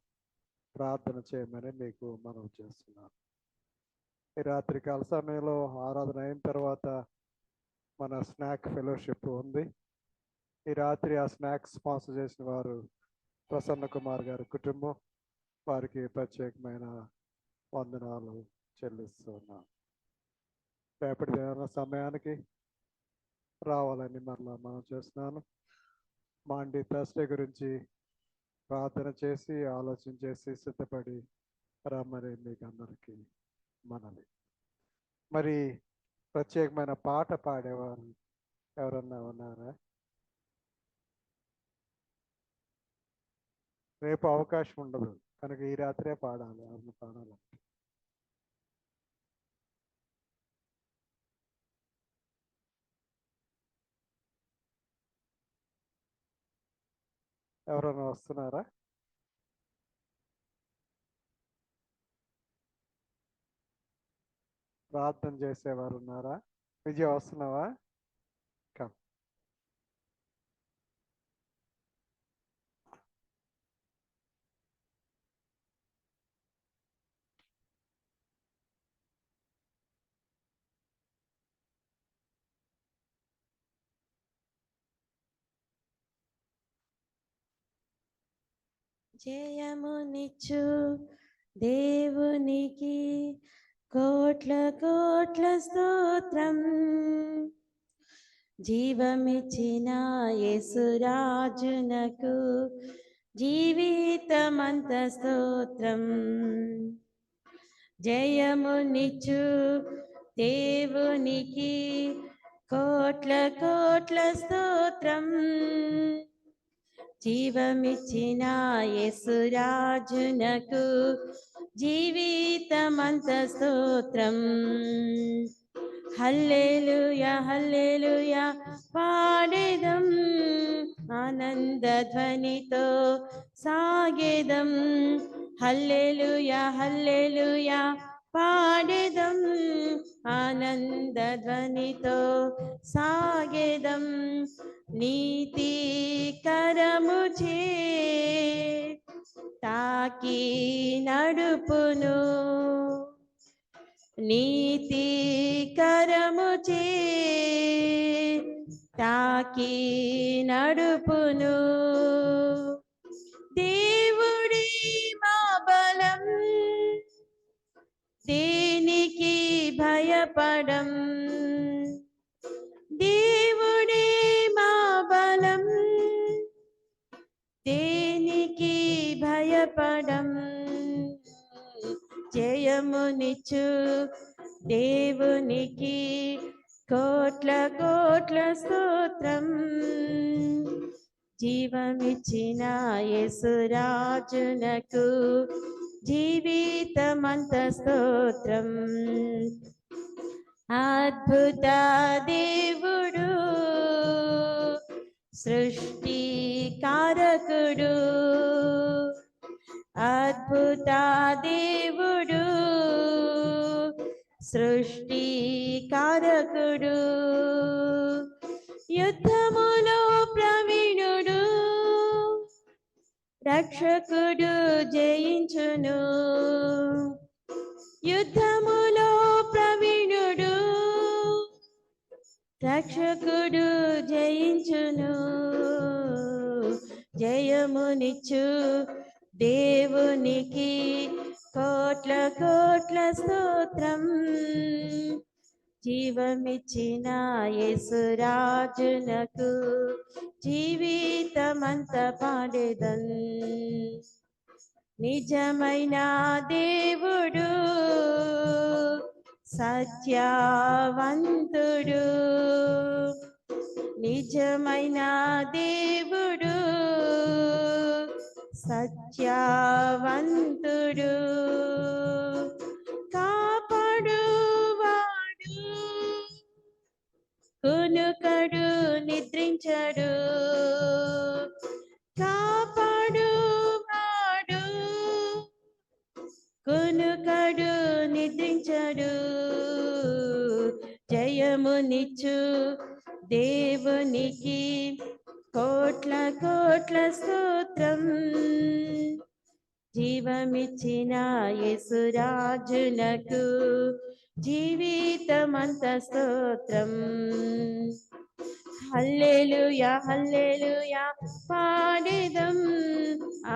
A: ప్రార్థన చేయమని మీకు మనవి చేస్తున్నాను. ఈ రాత్రి కాల సమయంలో ఆరాధన అయిన తర్వాత మన స్నాక్ ఫెలోషిప్ ఉంది. ఈ రాత్రి ఆ స్నాక్స్ స్పాన్సర్ చేసిన వారు ప్రసన్న కుమార్ గారి కుటుంబం. వారికి ప్రత్యేకమైన వందనాలు చెల్లిస్తున్నాను. రేపటి దిన సమయానికి రావాలని మరలా మనం చేస్తున్నాను. మాండి థర్స్డే గురించి ప్రార్థన చేసి ఆలోచన చేసి సిద్ధపడి రమ్మని మీకు అందరికీ మనవి. మరి ప్రత్యేకమైన పాట పాడేవారు ఎవరన్నా ఉన్నారా? రేపు అవకాశం ఉండదు కనుక ఈ రాత్రే పాడాలి. ఎవరిని పాడాలంటే ఎవరైనా వస్తున్నారా? ప్రార్థన చేసేవారు ఉన్నారా? విజయ వస్తున్నావా? కమ్.
D: జయమునిచ్చు దేవునికి కోట్ల కోట్ల స్తోత్రం. జీవమిచ్చిన యేసురాజునకు జీవితమంత స్తోత్రం. జయమునిచ్చు దేవునికి కోట్ల కోట్ల స్తోత్రం. జీవమిచ్చిన యేసురాజునకు జీవితమంత స్తోత్రం. హల్లెలూయా హల్లెలూయా పాడేదం, ఆనంద ధ్వనితో సాగేదం. హల్లెలూయా హల్లెలూయా పాడేదం, ఆనంద ధ్వనితో సాగేదం. నీతి కరముచే తాకి నడుపును, నీతి కరముచే తాకి నడుపును. దేవుడి మా బలం, దేనికి భయపడం. దేవుడే మా బలం, దేనికి భయపడం. జయమునిచ్చు దేవునికి కోట్ల కోట్ల స్తోత్రం. జీవమిచ్చిన యేసురాజునకు జీవితమంత స్తోత్రం. అద్భుత దేవుడు, సృష్టి కారకుడు, అద్భుత దేవుడు, సృష్టి కారకుడు, యుద్ధములో ప్రవీణుడు, రక్షకుడు జయించును. యుద్ధములో ప్రవీణుడు, రక్షకుడు జయించును. జయమునిచ్చు దేవునికి కోట్ల కోట్ల స్తోత్రం. జీవమిచ్చిన యేసురాజునకు జీవితమంత పాడేదన్. నిజమైన దేవుడు, సత్యవంతుడు, నిజమైన దేవుడు, సత్యవంతుడు, కాపాడువాడు, కునుకడు నిద్రించడు, కాపాడువాడు, కునుకడు నిద్రించడు. జయమునిచ్చు దేవునికి కోట్ల కోట్ల స్తోత్రం. జీవమిచ్చిన యేసురాజునకు జీవితమంత స్తోత్రం. హల్లెలూయా హల్లెలూయా పాడేదం,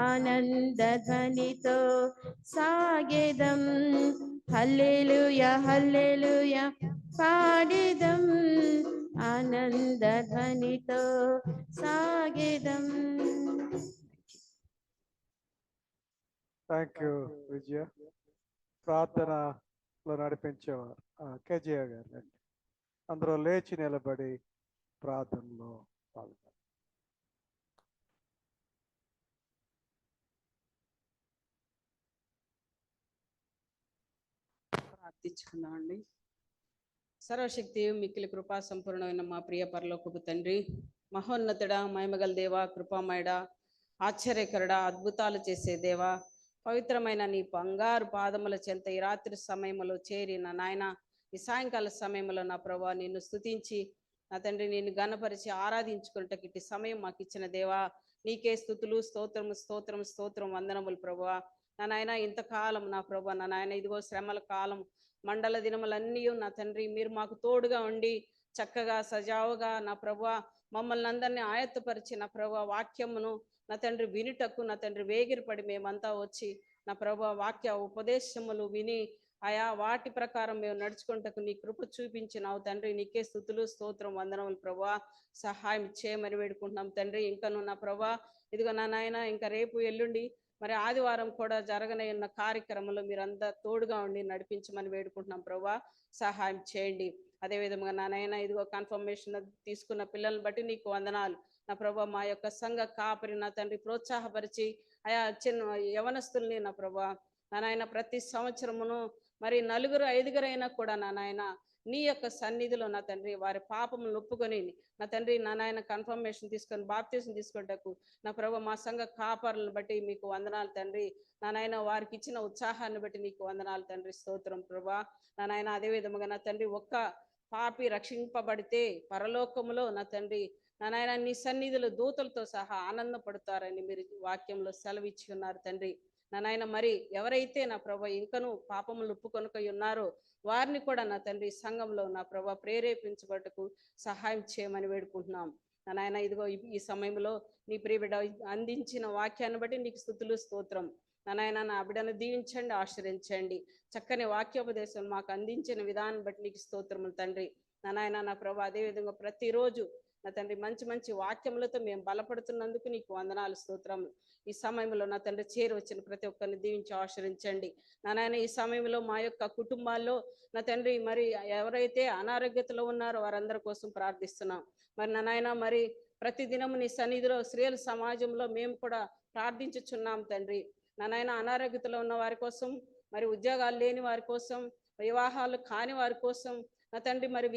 D: ఆనంద ధ్వనితో సాగేదం. హల్లెలూయా హల్లెలూయా పాడేదం, ఆనంద ధ్వనితో సాగేదం.
A: థ్యాంక్ యూ విజయ. ప్రార్థనలో నడిపించేవారు కేజీఆ గారు. అందరూ లేచి నిలబడి ప్రార్థనలో పాల్గొన్నారు.
H: ప్రార్థించుకుందామండి. సర్వశక్తి మిక్కిలి కృపా సంపూర్ణమైన మా ప్రియ పరలోకపు తండ్రి, మహోన్నతుడా, మహిమగల దేవా, కృపామయుడా, ఆశ్చర్యకరుడా, అద్భుతాలు చేసే దేవా, పవిత్రమైన నీ బంగారు పాదముల చెంత ఈ రాత్రి సమయంలో చేరి నా నాయన ఈ సాయంకాల సమయంలో నా ప్రభా నిన్ను స్తుతించి నా తండ్రి నిన్ను గణపరిచి ఆరాధించుకున్నట్టుకి ఇటు సమయం మాకు ఇచ్చిన దేవా, నీకే స్తుతులు, స్తోత్రము స్తోత్రం స్తోత్రం వందనములు ప్రభువా. నా నాయన ఇంతకాలం నా ప్రభా, నా నాయన ఇదిగో శ్రమల కాలం, మండల దినములన్నీ నా తండ్రి మీరు మాకు తోడుగా ఉండి చక్కగా సజావుగా నా ప్రభువా మమ్మల్ని అందరినీ ఆయత్తపరిచి నా ప్రభువా వాక్యమును నా తండ్రి వినుటకు నా తండ్రి వేగిరపడి మేమంతా వచ్చి నా ప్రభువా వాక్య ఉపదేశములు విని ఆయా వాటి ప్రకారం మేము నడుచుకుంటకు నీ కృప చూపించినావు తండ్రి. నీకే స్తుతులు స్తోత్రం వందనములు ప్రభువా. సహాయం చేయమని వేడుకుంటున్నాం తండ్రి. ఇంకను నా ప్రభువా ఇదిగో నా నాయన ఇంకా రేపు ఎల్లుండి మరి ఆదివారం కూడా జరగనన్న కార్యక్రమంలో మీరంతా తోడుగా ఉండి నడిపించమని వేడుకుంటున్నాం ప్రభువా. సహాయం చేయండి. అదేవిధంగా నా నాయన ఇదిగో కన్ఫర్మేషన్ తీసుకున్న పిల్లల్ని బట్టి నీకు వందనాలు నా ప్రభా. మా యొక్క సంఘ కాపరి నా తండ్రి ప్రోత్సాహపరిచి ఆయా చిన్న యవనస్తుల్ని నా ప్రభా నా నాయన ప్రతి సంవత్సరమును మరి 4-5 అయినా కూడా నా నాయన నీ యొక్క సన్నిధిలో నా తండ్రి వారి పాపములు ఒప్పుకొని నా తండ్రి నా నాయన కన్ఫర్మేషన్ తీసుకొని బాప్తీసం తీసుకుంటకు నా ప్రభా మా సంఘ కాపరులను బట్టి మీకు వందనాలు తండ్రి. నా నాయన వారికి ఇచ్చిన ఉత్సాహాన్ని బట్టి నీకు వందనాలు తండ్రి. స్తోత్రం ప్రభా. నా నాయన అదే విధముగా నా తండ్రి ఒక్క పాపి రక్షింపబడితే పరలోకములో నా తండ్రి నా నాయన నీ సన్నిధిలో దూతలతో సహా ఆనందపడతారని మీరు వాక్యంలో సెలవిచ్చి ఉన్నారు తండ్రి. నా నాయన మరి ఎవరైతే నా ప్రభా ఇంకను పాపములు ఒప్పుకొనక ఉన్నారో వారిని కూడా నా తండ్రి సంఘంలో నా ప్రభా ప్రేరేపించబడటకు సహాయం చేయమని వేడుకుంటున్నాం. నా నాయన ఇదిగో ఈ సమయంలో నీ ప్రియబిడ్డ అందించిన వాక్యాన్ని బట్టి నీకు స్తుతులు స్తోత్రం. నా నాయన నా బిడ్డను దీవించండి, ఆశ్రయించండి. చక్కని వాక్యోపదేశం మాకు అందించిన విధానం బట్టి నీకు స్తోత్రములు తండ్రి. నా నాయన నా ప్రభా అదేవిధంగా ప్రతిరోజు నా తండ్రి మంచి మంచి వాక్యములతో మేము బలపడుతున్నందుకు నీకు వందనాలు స్తోత్రములు. ఈ సమయంలో నా తండ్రి చేరి వచ్చిన ప్రతి ఒక్కరిని దీవించి ఆశ్రయించండి. నా నాయన ఈ సమయంలో మా యొక్క కుటుంబాల్లో నా తండ్రి మరి ఎవరైతే అనారోగ్యతలో ఉన్నారో వారందరి కోసం ప్రార్థిస్తున్నాం. మరి నా నాయన మరి ప్రతిదినము నీ సన్నిధిలో స్త్రీల సమాజంలో మేము కూడా ప్రార్థించుచున్నాం తండ్రి. నాయన అనారోగ్యతలో ఉన్న వారి కోసం, మరి ఉద్యోగాలు లేని వారి కోసం, వివాహాలు కాని వారి కోసం, నా తండ్రి మరి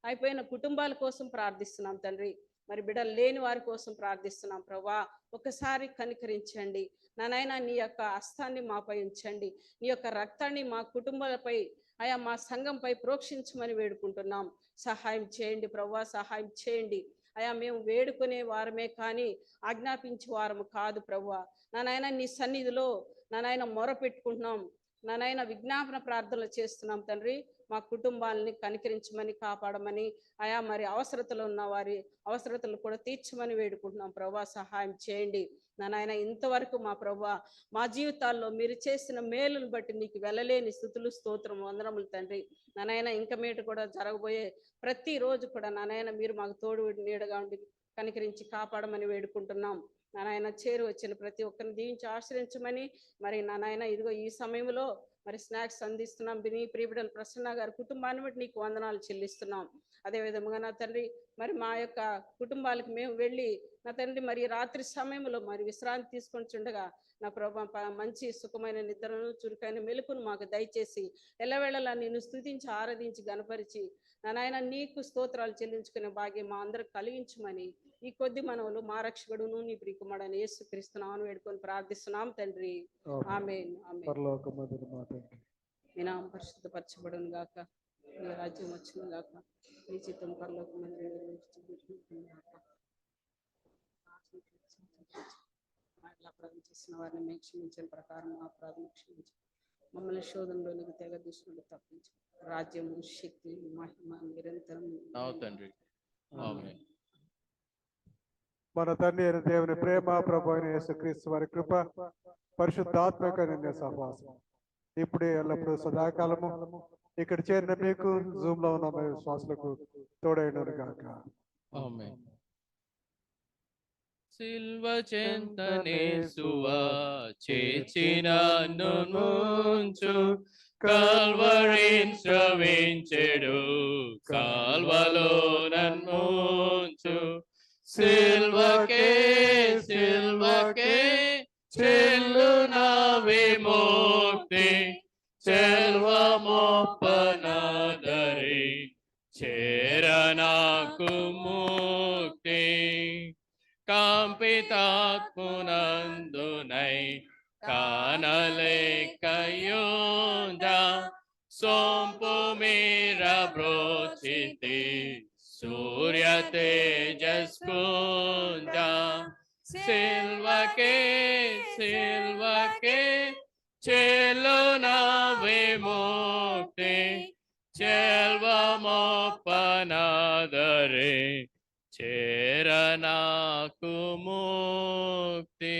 H: అయిపోయిన కుటుంబాల కోసం ప్రార్థిస్తున్నాం తండ్రి. మరి బిడ్డలు లేని వారి కోసం ప్రార్థిస్తున్నాం ప్రభా. ఒకసారి కనికరించండి నాయన, నీ యొక్క హస్తాన్ని మాపై ఉంచండి, నీ యొక్క రక్తాన్ని మా కుటుంబాలపై అయా మా సంఘంపై ప్రోక్షించమని వేడుకుంటున్నాం. సహాయం చేయండి ప్రభా, సహాయం చేయండి అయా. మేము వేడుకునే వారమే కానీ ఆజ్ఞాపించే వారము కాదు ప్రభువా. నాయన నీ సన్నిధిలో నాయన మొర పెట్టుకుంటున్నాం, నాయన విజ్ఞాపన ప్రార్థనలు చేస్తున్నాం తండ్రి. మా కుటుంబాలని కనికరించమని, కాపాడమని అయా. మరి అవసరతలు ఉన్న వారి అవసరతలు కూడా తీర్చమని వేడుకుంటున్నాం ప్రభా. సహాయం చేయండి నాయన. ఇంతవరకు మా ప్రభా మా జీవితాల్లో మీరు చేసిన మేలును బట్టి నీకు వెళ్ళలేని స్థుతులు, స్తోత్రం, వందనములు తండ్రి. నాయన ఇంకా మీట కూడా జరగబోయే ప్రతిరోజు కూడా నాయన మీరు మాకు తోడు నీడగా ఉండి కనికరించి కాపాడమని వేడుకుంటున్నాం. నాయన చేరు వచ్చిన ప్రతి ఒక్కరిని దీవించి ఆశ్రయించమని, మరి నాయన ఇదిగో ఈ సమయంలో మరి స్నాక్స్ అందిస్తున్నాం నీ ప్రియబిడ్డలు ప్రసన్న గారి కుటుంబాన్ని బట్టి నీకు వందనాలు చెల్లిస్తున్నాం. అదేవిధంగా నా తండ్రి మరి మా యొక్క కుటుంబాలకు మేము వెళ్ళి నా తండ్రి మరి రాత్రి సమయంలో మరి విశ్రాంతి తీసుకొని చుండగా నా ప్రభా మంచి సుఖమైన నిద్రను, చురుకైన మెలుకును మాకు దయచేసి ఎల్లవేళలా నిన్ను స్తుతించి ఆరాధించి గణపరిచి నాయన నీకు స్తోత్రాలు చెల్లించుకునే భాగ్యం మా అందరికి కలిగించమని ఈ కొద్ది మనవులు మా రక్షకుడును నీ ప్రియకుమారుడైన యేసుక్రీస్తు నామమున వేడుకొని ప్రార్థిస్తున్నాం తండ్రి. ఆమేన్. మీ నామం పరిశుద్ధపరచబడును గాక, నీ రాజ్యం వచ్చును గాక, నీ చిత్తం పరలోకమందు నెరవేర్చబడును గాక. అపరాధం చేసిన వారిని మేము క్షమించిన ప్రకారం మా అపరాధం క్షమించు, మమ్మల్ని శోధనలోనికి తెగ దుష్టుడు తప్పించు. రాజ్యము, శక్తి, మహిమ నిరంతరం
I: తండ్రి. ఆమేన్.
A: మన తండ్రి అయిన దేవుని ప్రేమ, ప్రభు అయిన యేసుక్రీస్తు వారి కృప, పరిశుద్ధాత్మక నిన్న సహవాసం ఇప్పుడే ఎల్లప్పుడూ సదాకాలము ఇక్కడ చేరిన మీకు, జూమ్ లో ఉన్న విశ్వాసులకు తోడైనను గాక.
I: ఆమేన్. సిల్వ చెంతనేసువా చేర్చిన నుంచు, కల్వరిన్ స్రవించెడు కాల్వలో నన్ముంచు. సిల్వకే చెల్లున విముక్తి, చెల్వమొప్పనాదరి చేరనాకు ముక్తి. కంపితాత్మునందునై కానలేకయుందా, సొంపు మీర బ్రోచితి సూర్య తేజస్కుందా. సిల్వకే చెల్లున విముక్తి, చెల్వమొప్పనాదరి చేరనాకు ముక్తి.